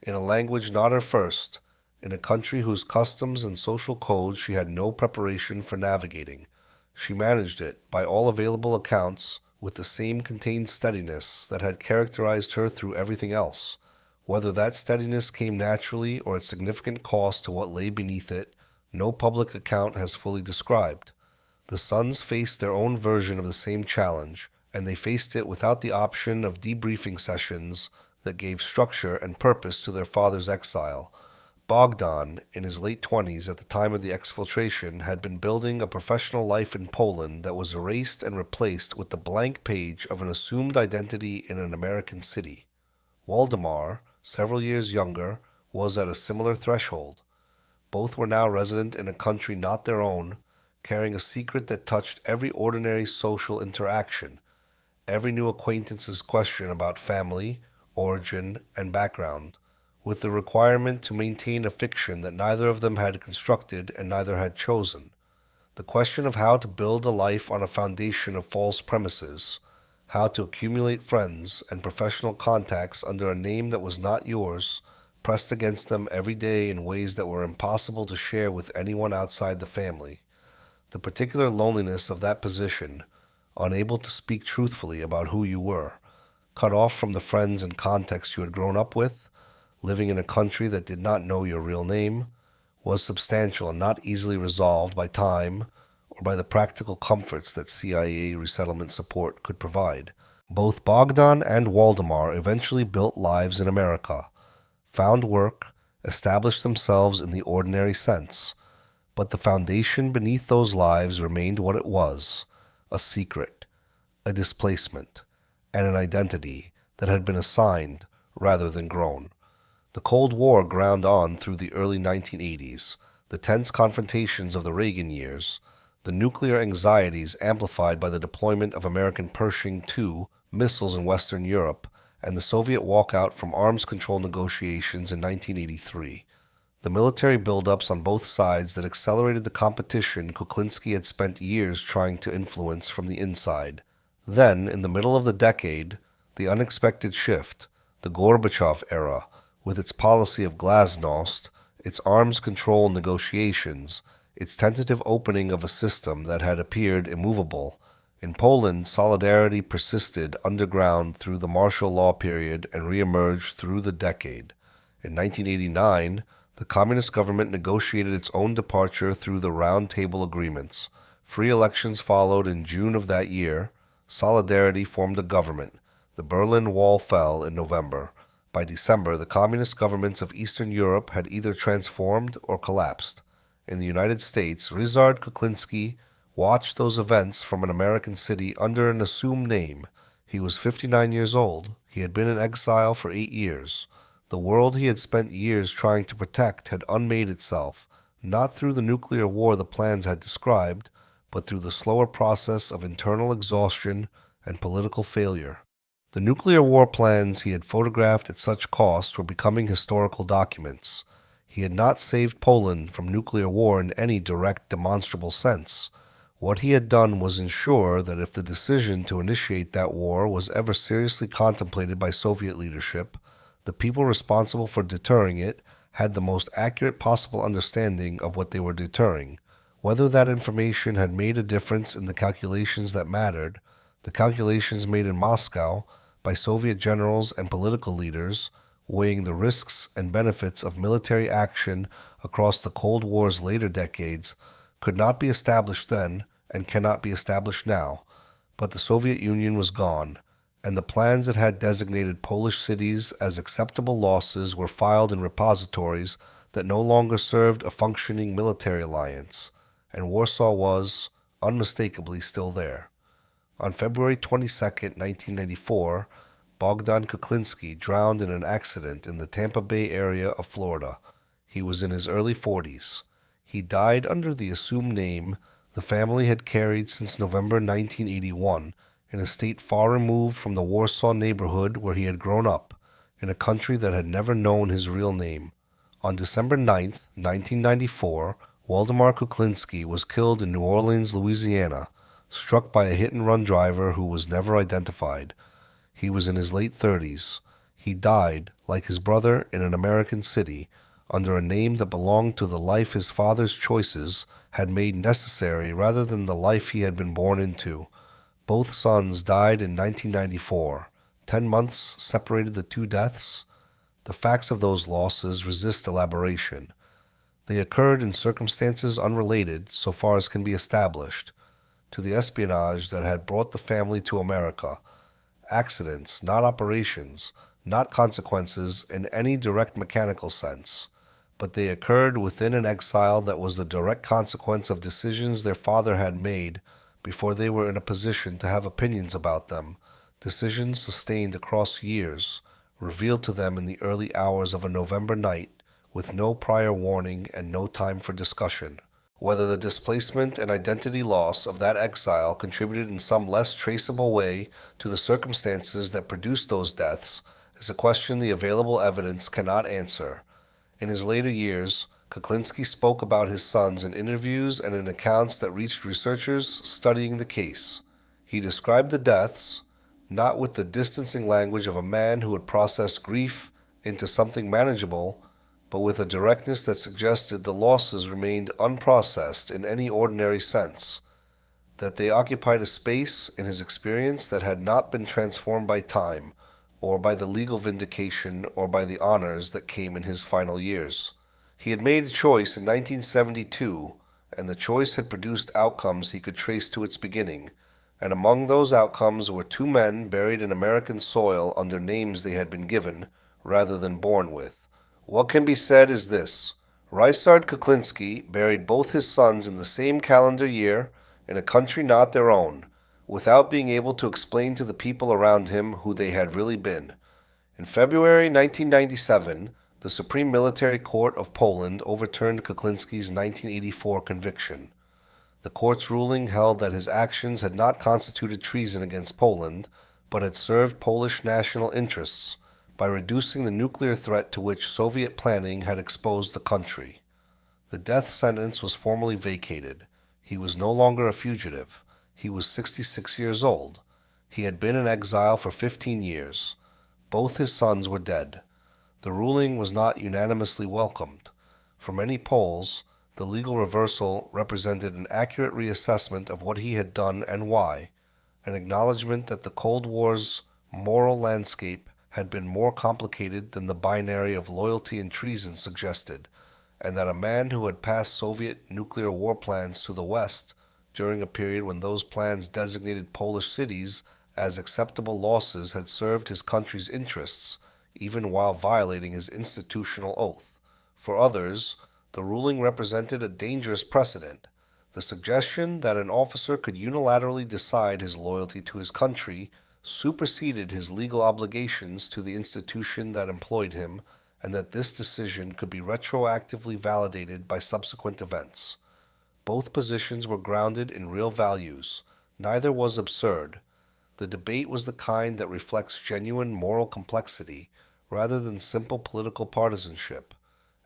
in a language not her first, in a country whose customs and social codes she had no preparation for navigating. She managed it, by all available accounts, with the same contained steadiness that had characterized her through everything else. Whether that steadiness came naturally or at significant cost to what lay beneath it, no public account has fully described. The sons faced their own version of the same challenge, and they faced it without the option of debriefing sessions that gave structure and purpose to their father's exile. Bogdan, in his late 20s at the time of the exfiltration, had been building a professional life in Poland that was erased and replaced with the blank page of an assumed identity in an American city. Waldemar, several years younger, was at a similar threshold. Both were now resident in a country not their own, carrying a secret that touched every ordinary social interaction, every new acquaintance's question about family, origin, and background, with the requirement to maintain a fiction that neither of them had constructed and neither had chosen. The question of how to build a life on a foundation of false premises, how to accumulate friends and professional contacts under a name that was not yours, pressed against them every day in ways that were impossible to share with anyone outside the family. The particular loneliness of that position, unable to speak truthfully about who you were, cut off from the friends and contacts you had grown up with, living in a country that did not know your real name, was substantial and not easily resolved by time or by the practical comforts that CIA resettlement support could provide. Both Bogdan and Waldemar eventually built lives in America, found work, established themselves in the ordinary sense, but the foundation beneath those lives remained what it was, a secret, a displacement, and an identity that had been assigned rather than grown. The Cold War ground on through the early 1980s, the tense confrontations of the Reagan years, the nuclear anxieties amplified by the deployment of American Pershing II missiles in Western Europe, and the Soviet walkout from arms control negotiations in 1983. The military buildups on both sides that accelerated the competition Kukliński had spent years trying to influence from the inside. Then, in the middle of the decade, the unexpected shift, the Gorbachev era, with its policy of glasnost, its arms control negotiations, its tentative opening of a system that had appeared immovable. In Poland, solidarity persisted underground through the martial law period and reemerged through the decade. In 1989, the communist government negotiated its own departure through the Round Table Agreements. Free elections followed in June of that year. Solidarity formed a government. The Berlin Wall fell in November. By December, the communist governments of Eastern Europe had either transformed or collapsed. In the United States, Ryszard Kukliński watched those events from an American city under an assumed name. He was 59 years old. He had been in exile for 8 years. The world he had spent years trying to protect had unmade itself, not through the nuclear war the plans had described, but through the slower process of internal exhaustion and political failure. The nuclear war plans he had photographed at such cost were becoming historical documents. He had not saved Poland from nuclear war in any direct, demonstrable sense. What he had done was ensure that if the decision to initiate that war was ever seriously contemplated by Soviet leadership, the people responsible for deterring it had the most accurate possible understanding of what they were deterring. Whether that information had made a difference in the calculations that mattered, the calculations made in Moscow by Soviet generals and political leaders, weighing the risks and benefits of military action across the Cold War's later decades, could not be established then and cannot be established now. But the Soviet Union was gone, and the plans that had designated Polish cities as acceptable losses were filed in repositories that no longer served a functioning military alliance, and Warsaw was, unmistakably, still there. On February 22, 1994, Bogdan Kukliński drowned in an accident in the Tampa Bay area of Florida. He was in his early 40s. He died under the assumed name the family had carried since November 1981, in a state far removed from the Warsaw neighborhood where he had grown up, in a country that had never known his real name. On December 9, 1994, Waldemar Kukliński was killed in New Orleans, Louisiana, struck by a hit-and-run driver who was never identified. He was in his late 30s. He died, like his brother, in an American city, under a name that belonged to the life his father's choices had made necessary rather than the life he had been born into. Both sons died in 1994. 10 months separated the two deaths. The facts of those losses resist elaboration. They occurred in circumstances unrelated, so far as can be established, to the espionage that had brought the family to America. Accidents, not operations, not consequences in any direct mechanical sense, but they occurred within an exile that was the direct consequence of decisions their father had made before they were in a position to have opinions about them, decisions sustained across years, revealed to them in the early hours of a November night, with no prior warning and no time for discussion. Whether the displacement and identity loss of that exile contributed in some less traceable way to the circumstances that produced those deaths is a question the available evidence cannot answer. In his later years, Kukliński spoke about his sons in interviews and in accounts that reached researchers studying the case. He described the deaths, not with the distancing language of a man who had processed grief into something manageable, but with a directness that suggested the losses remained unprocessed in any ordinary sense, that they occupied a space in his experience that had not been transformed by time, or by the legal vindication, or by the honors that came in his final years. He had made a choice in 1972, and the choice had produced outcomes he could trace to its beginning, and among those outcomes were 2 men buried in American soil under names they had been given, rather than born with. What can be said is this: Ryszard Kukliński buried both his sons in the same calendar year, in a country not their own, without being able to explain to the people around him who they had really been. In February 1997, the Supreme Military Court of Poland overturned Kukliński's 1984 conviction. The court's ruling held that his actions had not constituted treason against Poland, but had served Polish national interests by reducing the nuclear threat to which Soviet planning had exposed the country. The death sentence was formally vacated. He was no longer a fugitive. He was 66 years old. He had been in exile for 15 years. Both his sons were dead. The ruling was not unanimously welcomed. For many Poles, the legal reversal represented an accurate reassessment of what he had done and why, an acknowledgement that the Cold War's moral landscape had been more complicated than the binary of loyalty and treason suggested, and that a man who had passed Soviet nuclear war plans to the West during a period when those plans designated Polish cities as acceptable losses had served his country's interests, even while violating his institutional oath. For others, the ruling represented a dangerous precedent. The suggestion that an officer could unilaterally decide his loyalty to his country superseded his legal obligations to the institution that employed him, and that this decision could be retroactively validated by subsequent events. Both positions were grounded in real values. Neither was absurd. The debate was the kind that reflects genuine moral complexity rather than simple political partisanship,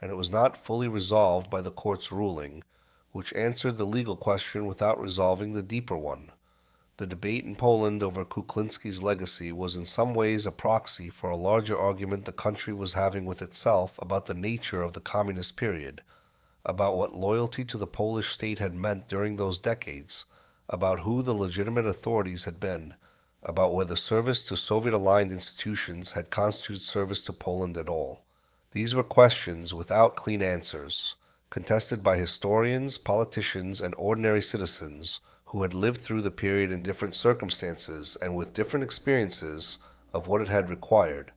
and it was not fully resolved by the court's ruling, which answered the legal question without resolving the deeper one. The debate in Poland over Kukliński's legacy was in some ways a proxy for a larger argument the country was having with itself about the nature of the communist period, about what loyalty to the Polish state had meant during those decades, about who the legitimate authorities had been, about whether service to Soviet-aligned institutions had constituted service to Poland at all. These were questions without clean answers, contested by historians, politicians, and ordinary citizens who had lived through the period in different circumstances and with different experiences of what it had required.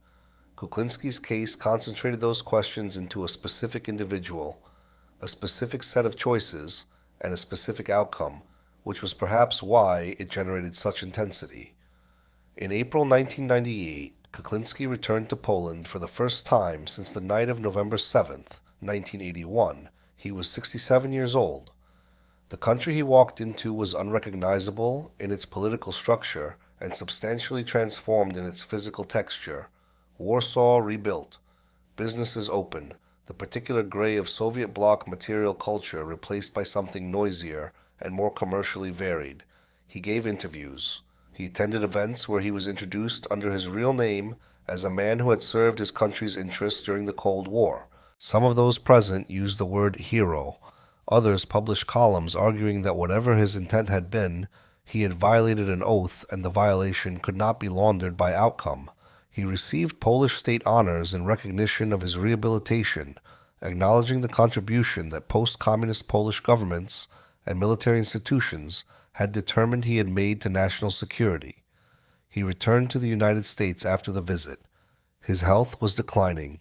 Kukliński's case concentrated those questions into a specific individual, a specific set of choices, and a specific outcome, which was perhaps why it generated such intensity. In April 1998, Kukliński returned to Poland for the first time since the night of November 7th, 1981. He was 67 years old. The country he walked into was unrecognizable in its political structure and substantially transformed in its physical texture. Warsaw rebuilt, businesses open, the particular gray of Soviet bloc material culture replaced by something noisier and more commercially varied. He gave interviews. He attended events where he was introduced under his real name as a man who had served his country's interests during the Cold War. Some of those present used the word hero. Others published columns arguing that whatever his intent had been, he had violated an oath and the violation could not be laundered by outcome. He received Polish state honors in recognition of his rehabilitation, acknowledging the contribution that post-communist Polish governments and military institutions had determined he had made to national security. He returned to the United States after the visit. His health was declining.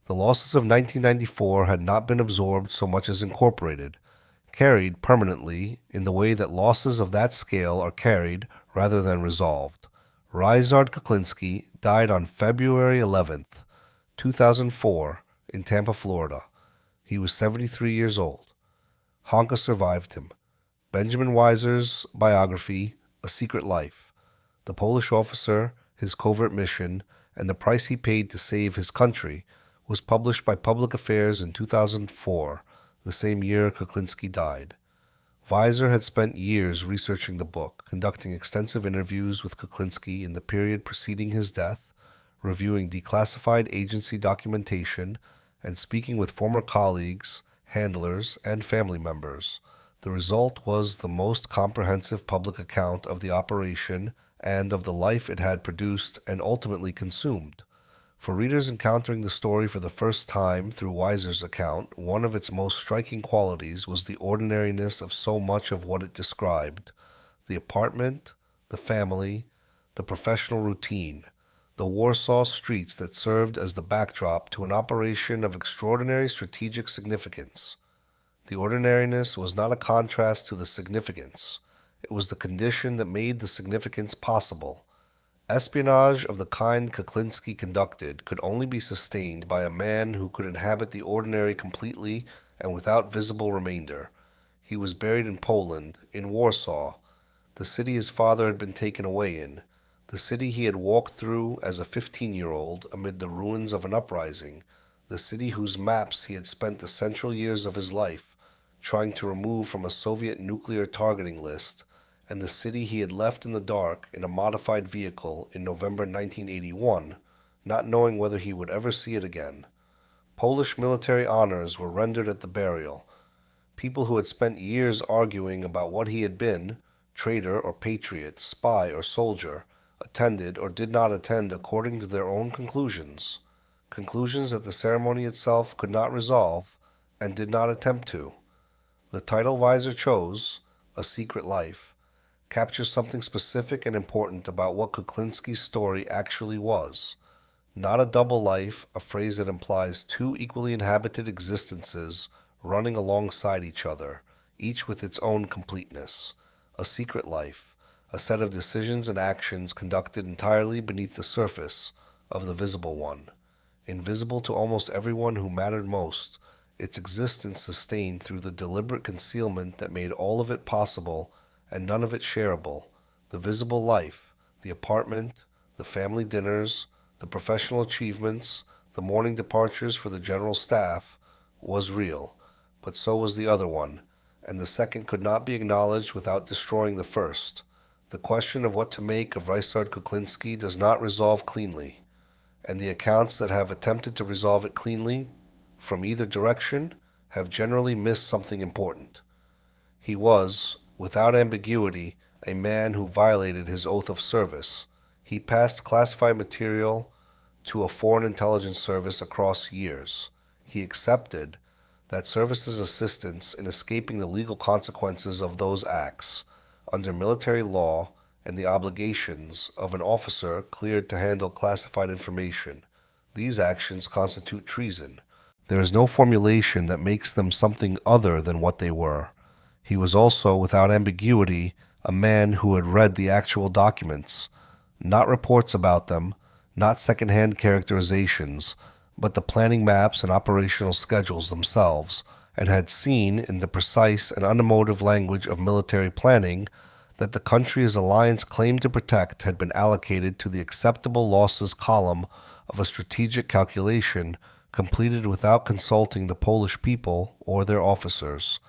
The losses of 1994 had not been absorbed so much as incorporated, carried permanently in the way that losses of that scale are carried rather than resolved. Ryszard Kukliński died on February 11th, 2004, in Tampa, Florida. He was 73 years old. Honka survived him. Benjamin Weiser's biography, A Secret Life, the Polish officer, his covert mission, and the price he paid to save his country, was published by Public Affairs in 2004, the same year Kukliński died. Weiser had spent years researching the book, conducting extensive interviews with Kukliński in the period preceding his death, reviewing declassified agency documentation, and speaking with former colleagues, handlers, and family members. The result was the most comprehensive public account of the operation and of the life it had produced and ultimately consumed. For readers encountering the story for the first time through Weiser's account, one of its most striking qualities was the ordinariness of so much of what it described: the apartment, the family, the professional routine, the Warsaw streets that served as the backdrop to an operation of extraordinary strategic significance. The ordinariness was not a contrast to the significance. It was the condition that made the significance possible. Espionage of the kind Kukliński conducted could only be sustained by a man who could inhabit the ordinary completely and without visible remainder. He was buried in Poland, in Warsaw, the city his father had been taken away in, the city he had walked through as a 15-year-old amid the ruins of an uprising, the city whose maps he had spent the central years of his life trying to remove from a Soviet nuclear targeting list, and the city he had left in the dark in a modified vehicle in November 1981, not knowing whether he would ever see it again. Polish military honors were rendered at the burial. People who had spent years arguing about what he had been, traitor or patriot, spy or soldier, attended or did not attend according to their own conclusions, conclusions that the ceremony itself could not resolve and did not attempt to. The title Weiser chose, A Secret Life, captures something specific and important about what Kukliński's story actually was. Not a double life, a phrase that implies two equally inhabited existences running alongside each other, each with its own completeness. A secret life, a set of decisions and actions conducted entirely beneath the surface of the visible one. Invisible to almost everyone who mattered most, its existence sustained through the deliberate concealment that made all of it possible and none of it shareable. The visible life, the apartment, the family dinners, the professional achievements, the morning departures for the general staff, was real, but so was the other one, and the second could not be acknowledged without destroying the first. The question of what to make of Ryszard Kukliński does not resolve cleanly, and the accounts that have attempted to resolve it cleanly, from either direction, have generally missed something important. He was, without ambiguity, a man who violated his oath of service. He passed classified material to a foreign intelligence service across years. He accepted that service's assistance in escaping the legal consequences of those acts under military law and the obligations of an officer cleared to handle classified information. These actions constitute treason. There is no formulation that makes them something other than what they were. He was also, without ambiguity, a man who had read the actual documents, not reports about them, not second-hand characterizations, but the planning maps and operational schedules themselves, and had seen, in the precise and unemotive language of military planning, that the country his alliance claimed to protect had been allocated to the acceptable losses column of a strategic calculation completed without consulting the Polish people or their officers.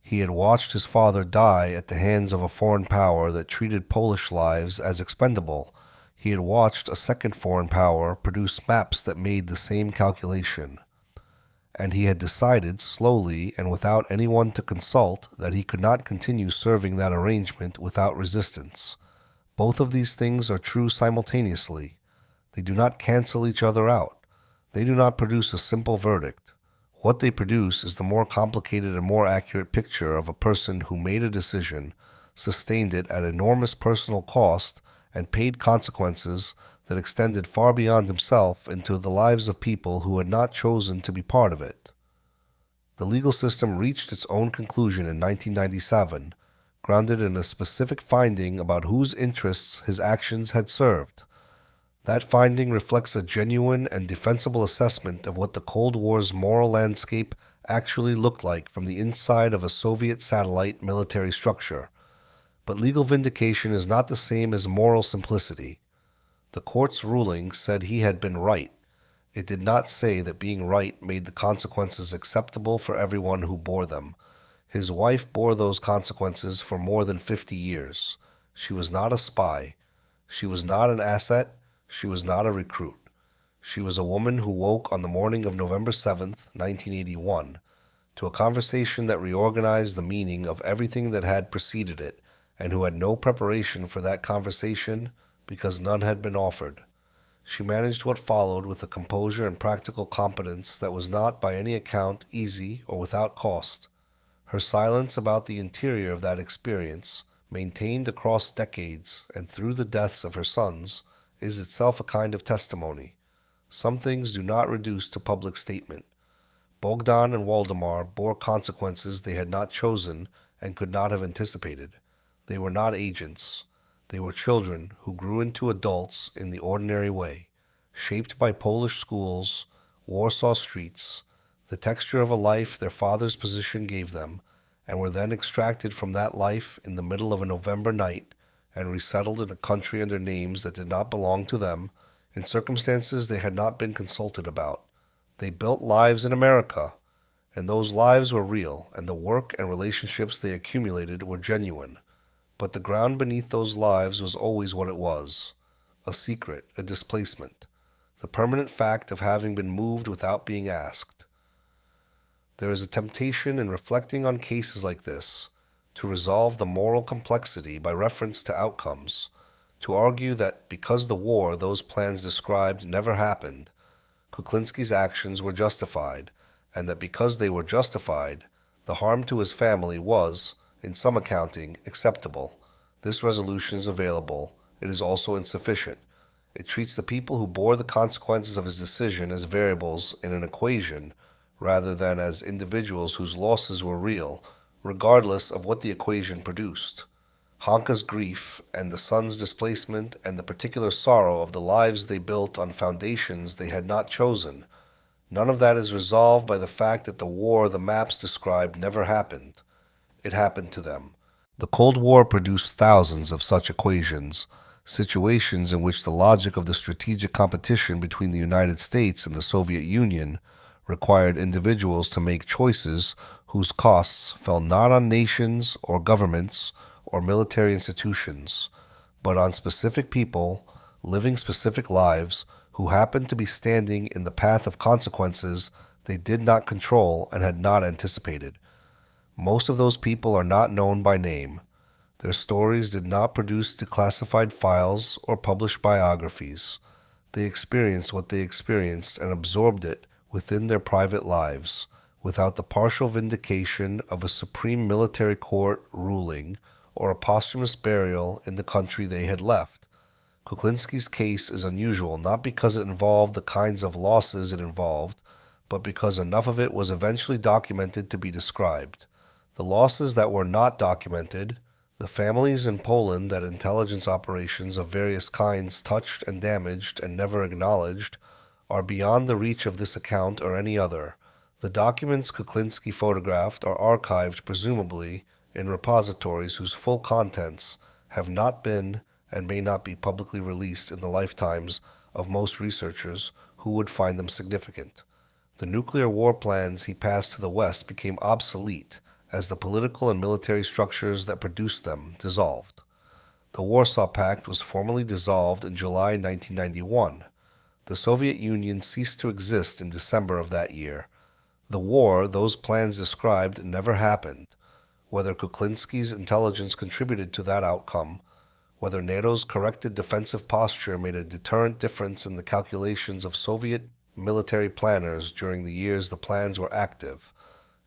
He had watched his father die at the hands of a foreign power that treated Polish lives as expendable. He had watched a second foreign power produce maps that made the same calculation. And he had decided, slowly and without anyone to consult, that he could not continue serving that arrangement without resistance. Both of these things are true simultaneously. They do not cancel each other out. They do not produce a simple verdict. What they produce is the more complicated and more accurate picture of a person who made a decision, sustained it at enormous personal cost, and paid consequences that extended far beyond himself into the lives of people who had not chosen to be part of it. The legal system reached its own conclusion in 1997, grounded in a specific finding about whose interests his actions had served. That finding reflects a genuine and defensible assessment of what the Cold War's moral landscape actually looked like from the inside of a Soviet satellite military structure. But legal vindication is not the same as moral simplicity. The court's ruling said he had been right. It did not say that being right made the consequences acceptable for everyone who bore them. His wife bore those consequences for more than 50 years. She was not a spy. She was not an asset. She was not a recruit. She was a woman who woke on the morning of November 7th, 1981, to a conversation that reorganized the meaning of everything that had preceded it, and who had no preparation for that conversation because none had been offered. She managed what followed with a composure and practical competence that was not by any account easy or without cost. Her silence about the interior of that experience, maintained across decades and through the deaths of her sons, is itself a kind of testimony. Some things do not reduce to public statement. Bogdan and Waldemar bore consequences they had not chosen and could not have anticipated. They were not agents. They were children who grew into adults in the ordinary way, shaped by Polish schools, Warsaw streets, the texture of a life their father's position gave them, and were then extracted from that life in the middle of a November night and resettled in a country under names that did not belong to them, in circumstances they had not been consulted about. They built lives in America, and those lives were real, and the work and relationships they accumulated were genuine. But the ground beneath those lives was always what it was, a secret, a displacement. the permanent fact of having been moved without being asked. There is a temptation in reflecting on cases like this to resolve the moral complexity by reference to outcomes, to argue that because the war those plans described never happened, Kukliński's actions were justified, and that because they were justified, the harm to his family was, in some accounting, acceptable. This resolution is available. It is also insufficient. It treats the people who bore the consequences of his decision as variables in an equation, rather than as individuals whose losses were real, regardless of what the equation produced. Hanka's grief and the son's displacement and the particular sorrow of the lives they built on foundations they had not chosen, none of that is resolved by the fact that the war the maps described never happened. It happened to them. The Cold War produced thousands of such equations, situations in which the logic of the strategic competition between the United States and the Soviet Union required individuals to make choices whose costs fell not on nations or governments or military institutions, but on specific people living specific lives who happened to be standing in the path of consequences they did not control and had not anticipated. Most of those people are not known by name. Their stories did not produce declassified files or publish biographies. They experienced what they experienced and absorbed it within their private lives, without the partial vindication of a supreme military court ruling or a posthumous burial in the country they had left. Kukliński's case is unusual not because it involved the kinds of losses it involved, but because enough of it was eventually documented to be described. The losses that were not documented, the families in Poland that intelligence operations of various kinds touched and damaged and never acknowledged, are beyond the reach of this account or any other. The documents Kukliński photographed are archived, presumably, in repositories whose full contents have not been and may not be publicly released in the lifetimes of most researchers who would find them significant. The nuclear war plans he passed to the West became obsolete as the political and military structures that produced them dissolved. The Warsaw Pact was formally dissolved in July 1991. The Soviet Union ceased to exist in December of that year. The war those plans described never happened. Whether Kukliński's intelligence contributed to that outcome, whether NATO's corrected defensive posture made a deterrent difference in the calculations of Soviet military planners during the years the plans were active,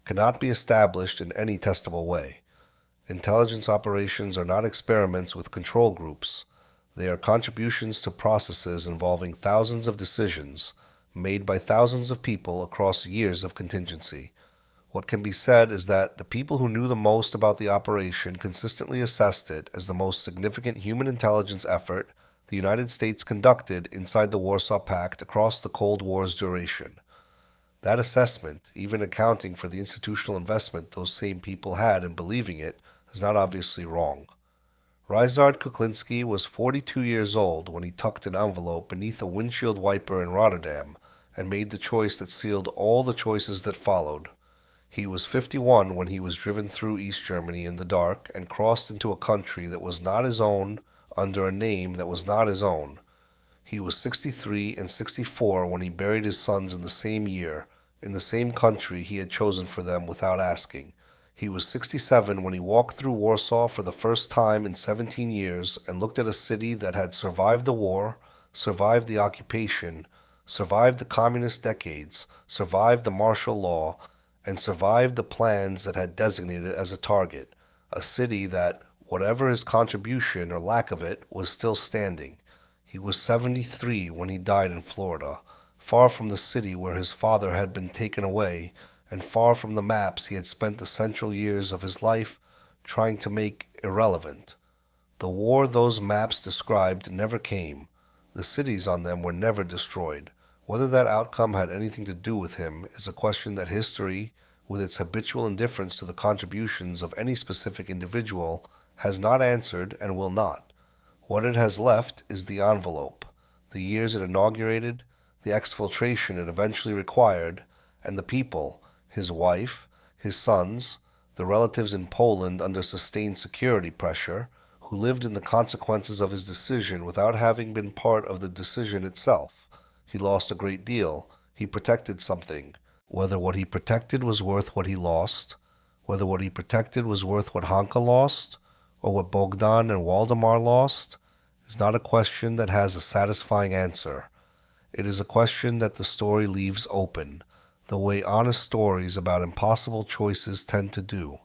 cannot be established in any testable way. Intelligence operations are not experiments with control groups. They are contributions to processes involving thousands of decisions made by thousands of people across years of contingency. What can be said is that the people who knew the most about the operation consistently assessed it as the most significant human intelligence effort the United States conducted inside the Warsaw Pact across the Cold War's duration. That assessment, even accounting for the institutional investment those same people had in believing it, is not obviously wrong. Ryszard Kukliński was 42 years old when he tucked an envelope beneath a windshield wiper in Rotterdam and made the choice that sealed all the choices that followed. He was 51 when he was driven through East Germany in the dark and crossed into a country that was not his own under a name that was not his own. He was 63 and 64 when he buried his sons in the same year, in the same country he had chosen for them without asking. He was 67 when he walked through Warsaw for the first time in 17 years and looked at a city that had survived the war, survived the occupation, survived the communist decades, survived the martial law, and survived the plans that had designated it as a target, a city that, whatever his contribution or lack of it, was still standing. He was 73 when he died in Florida, far from the city where his father had been taken away, and far from the maps he had spent the central years of his life trying to make irrelevant. The war those maps described never came. The cities on them were never destroyed. Whether that outcome had anything to do with him is a question that history, with its habitual indifference to the contributions of any specific individual, has not answered and will not. What it has left is the envelope, the years it inaugurated, the exfiltration it eventually required, and the people, his wife, his sons, the relatives in Poland under sustained security pressure, who lived in the consequences of his decision without having been part of the decision itself. He lost a great deal. He protected something. Whether what he protected was worth what he lost, whether what he protected was worth what Hanka lost, or what Bogdan and Waldemar lost, is not a question that has a satisfying answer. It is a question that the story leaves open, the way honest stories about impossible choices tend to do.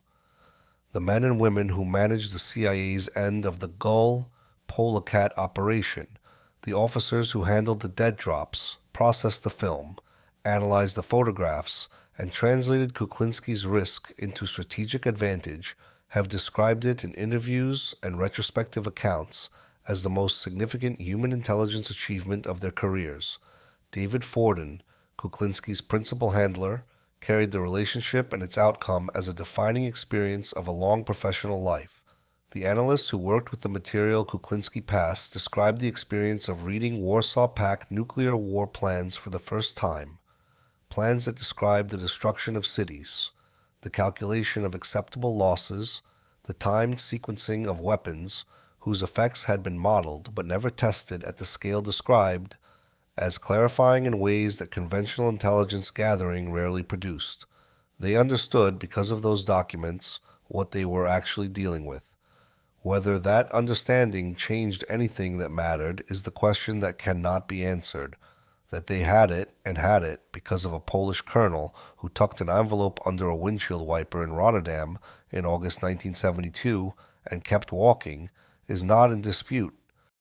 The men and women who managed the CIA's end of the Gull Polecat operation, the officers who handled the dead drops, processed the film, analyzed the photographs, and translated Kukliński's risk into strategic advantage, have described it in interviews and retrospective accounts as the most significant human intelligence achievement of their careers. David Forden, Kukliński's principal handler, carried the relationship and its outcome as a defining experience of a long professional life. The analysts who worked with the material Kukliński passed described the experience of reading Warsaw Pact nuclear war plans for the first time, plans that described the destruction of cities, the calculation of acceptable losses, the timed sequencing of weapons whose effects had been modeled but never tested at the scale described, as clarifying in ways that conventional intelligence gathering rarely produced. They understood, because of those documents, what they were actually dealing with. Whether that understanding changed anything that mattered is the question that cannot be answered. That they had it, and had it, because of a Polish colonel who tucked an envelope under a windshield wiper in Rotterdam in August 1972 and kept walking, is not in dispute.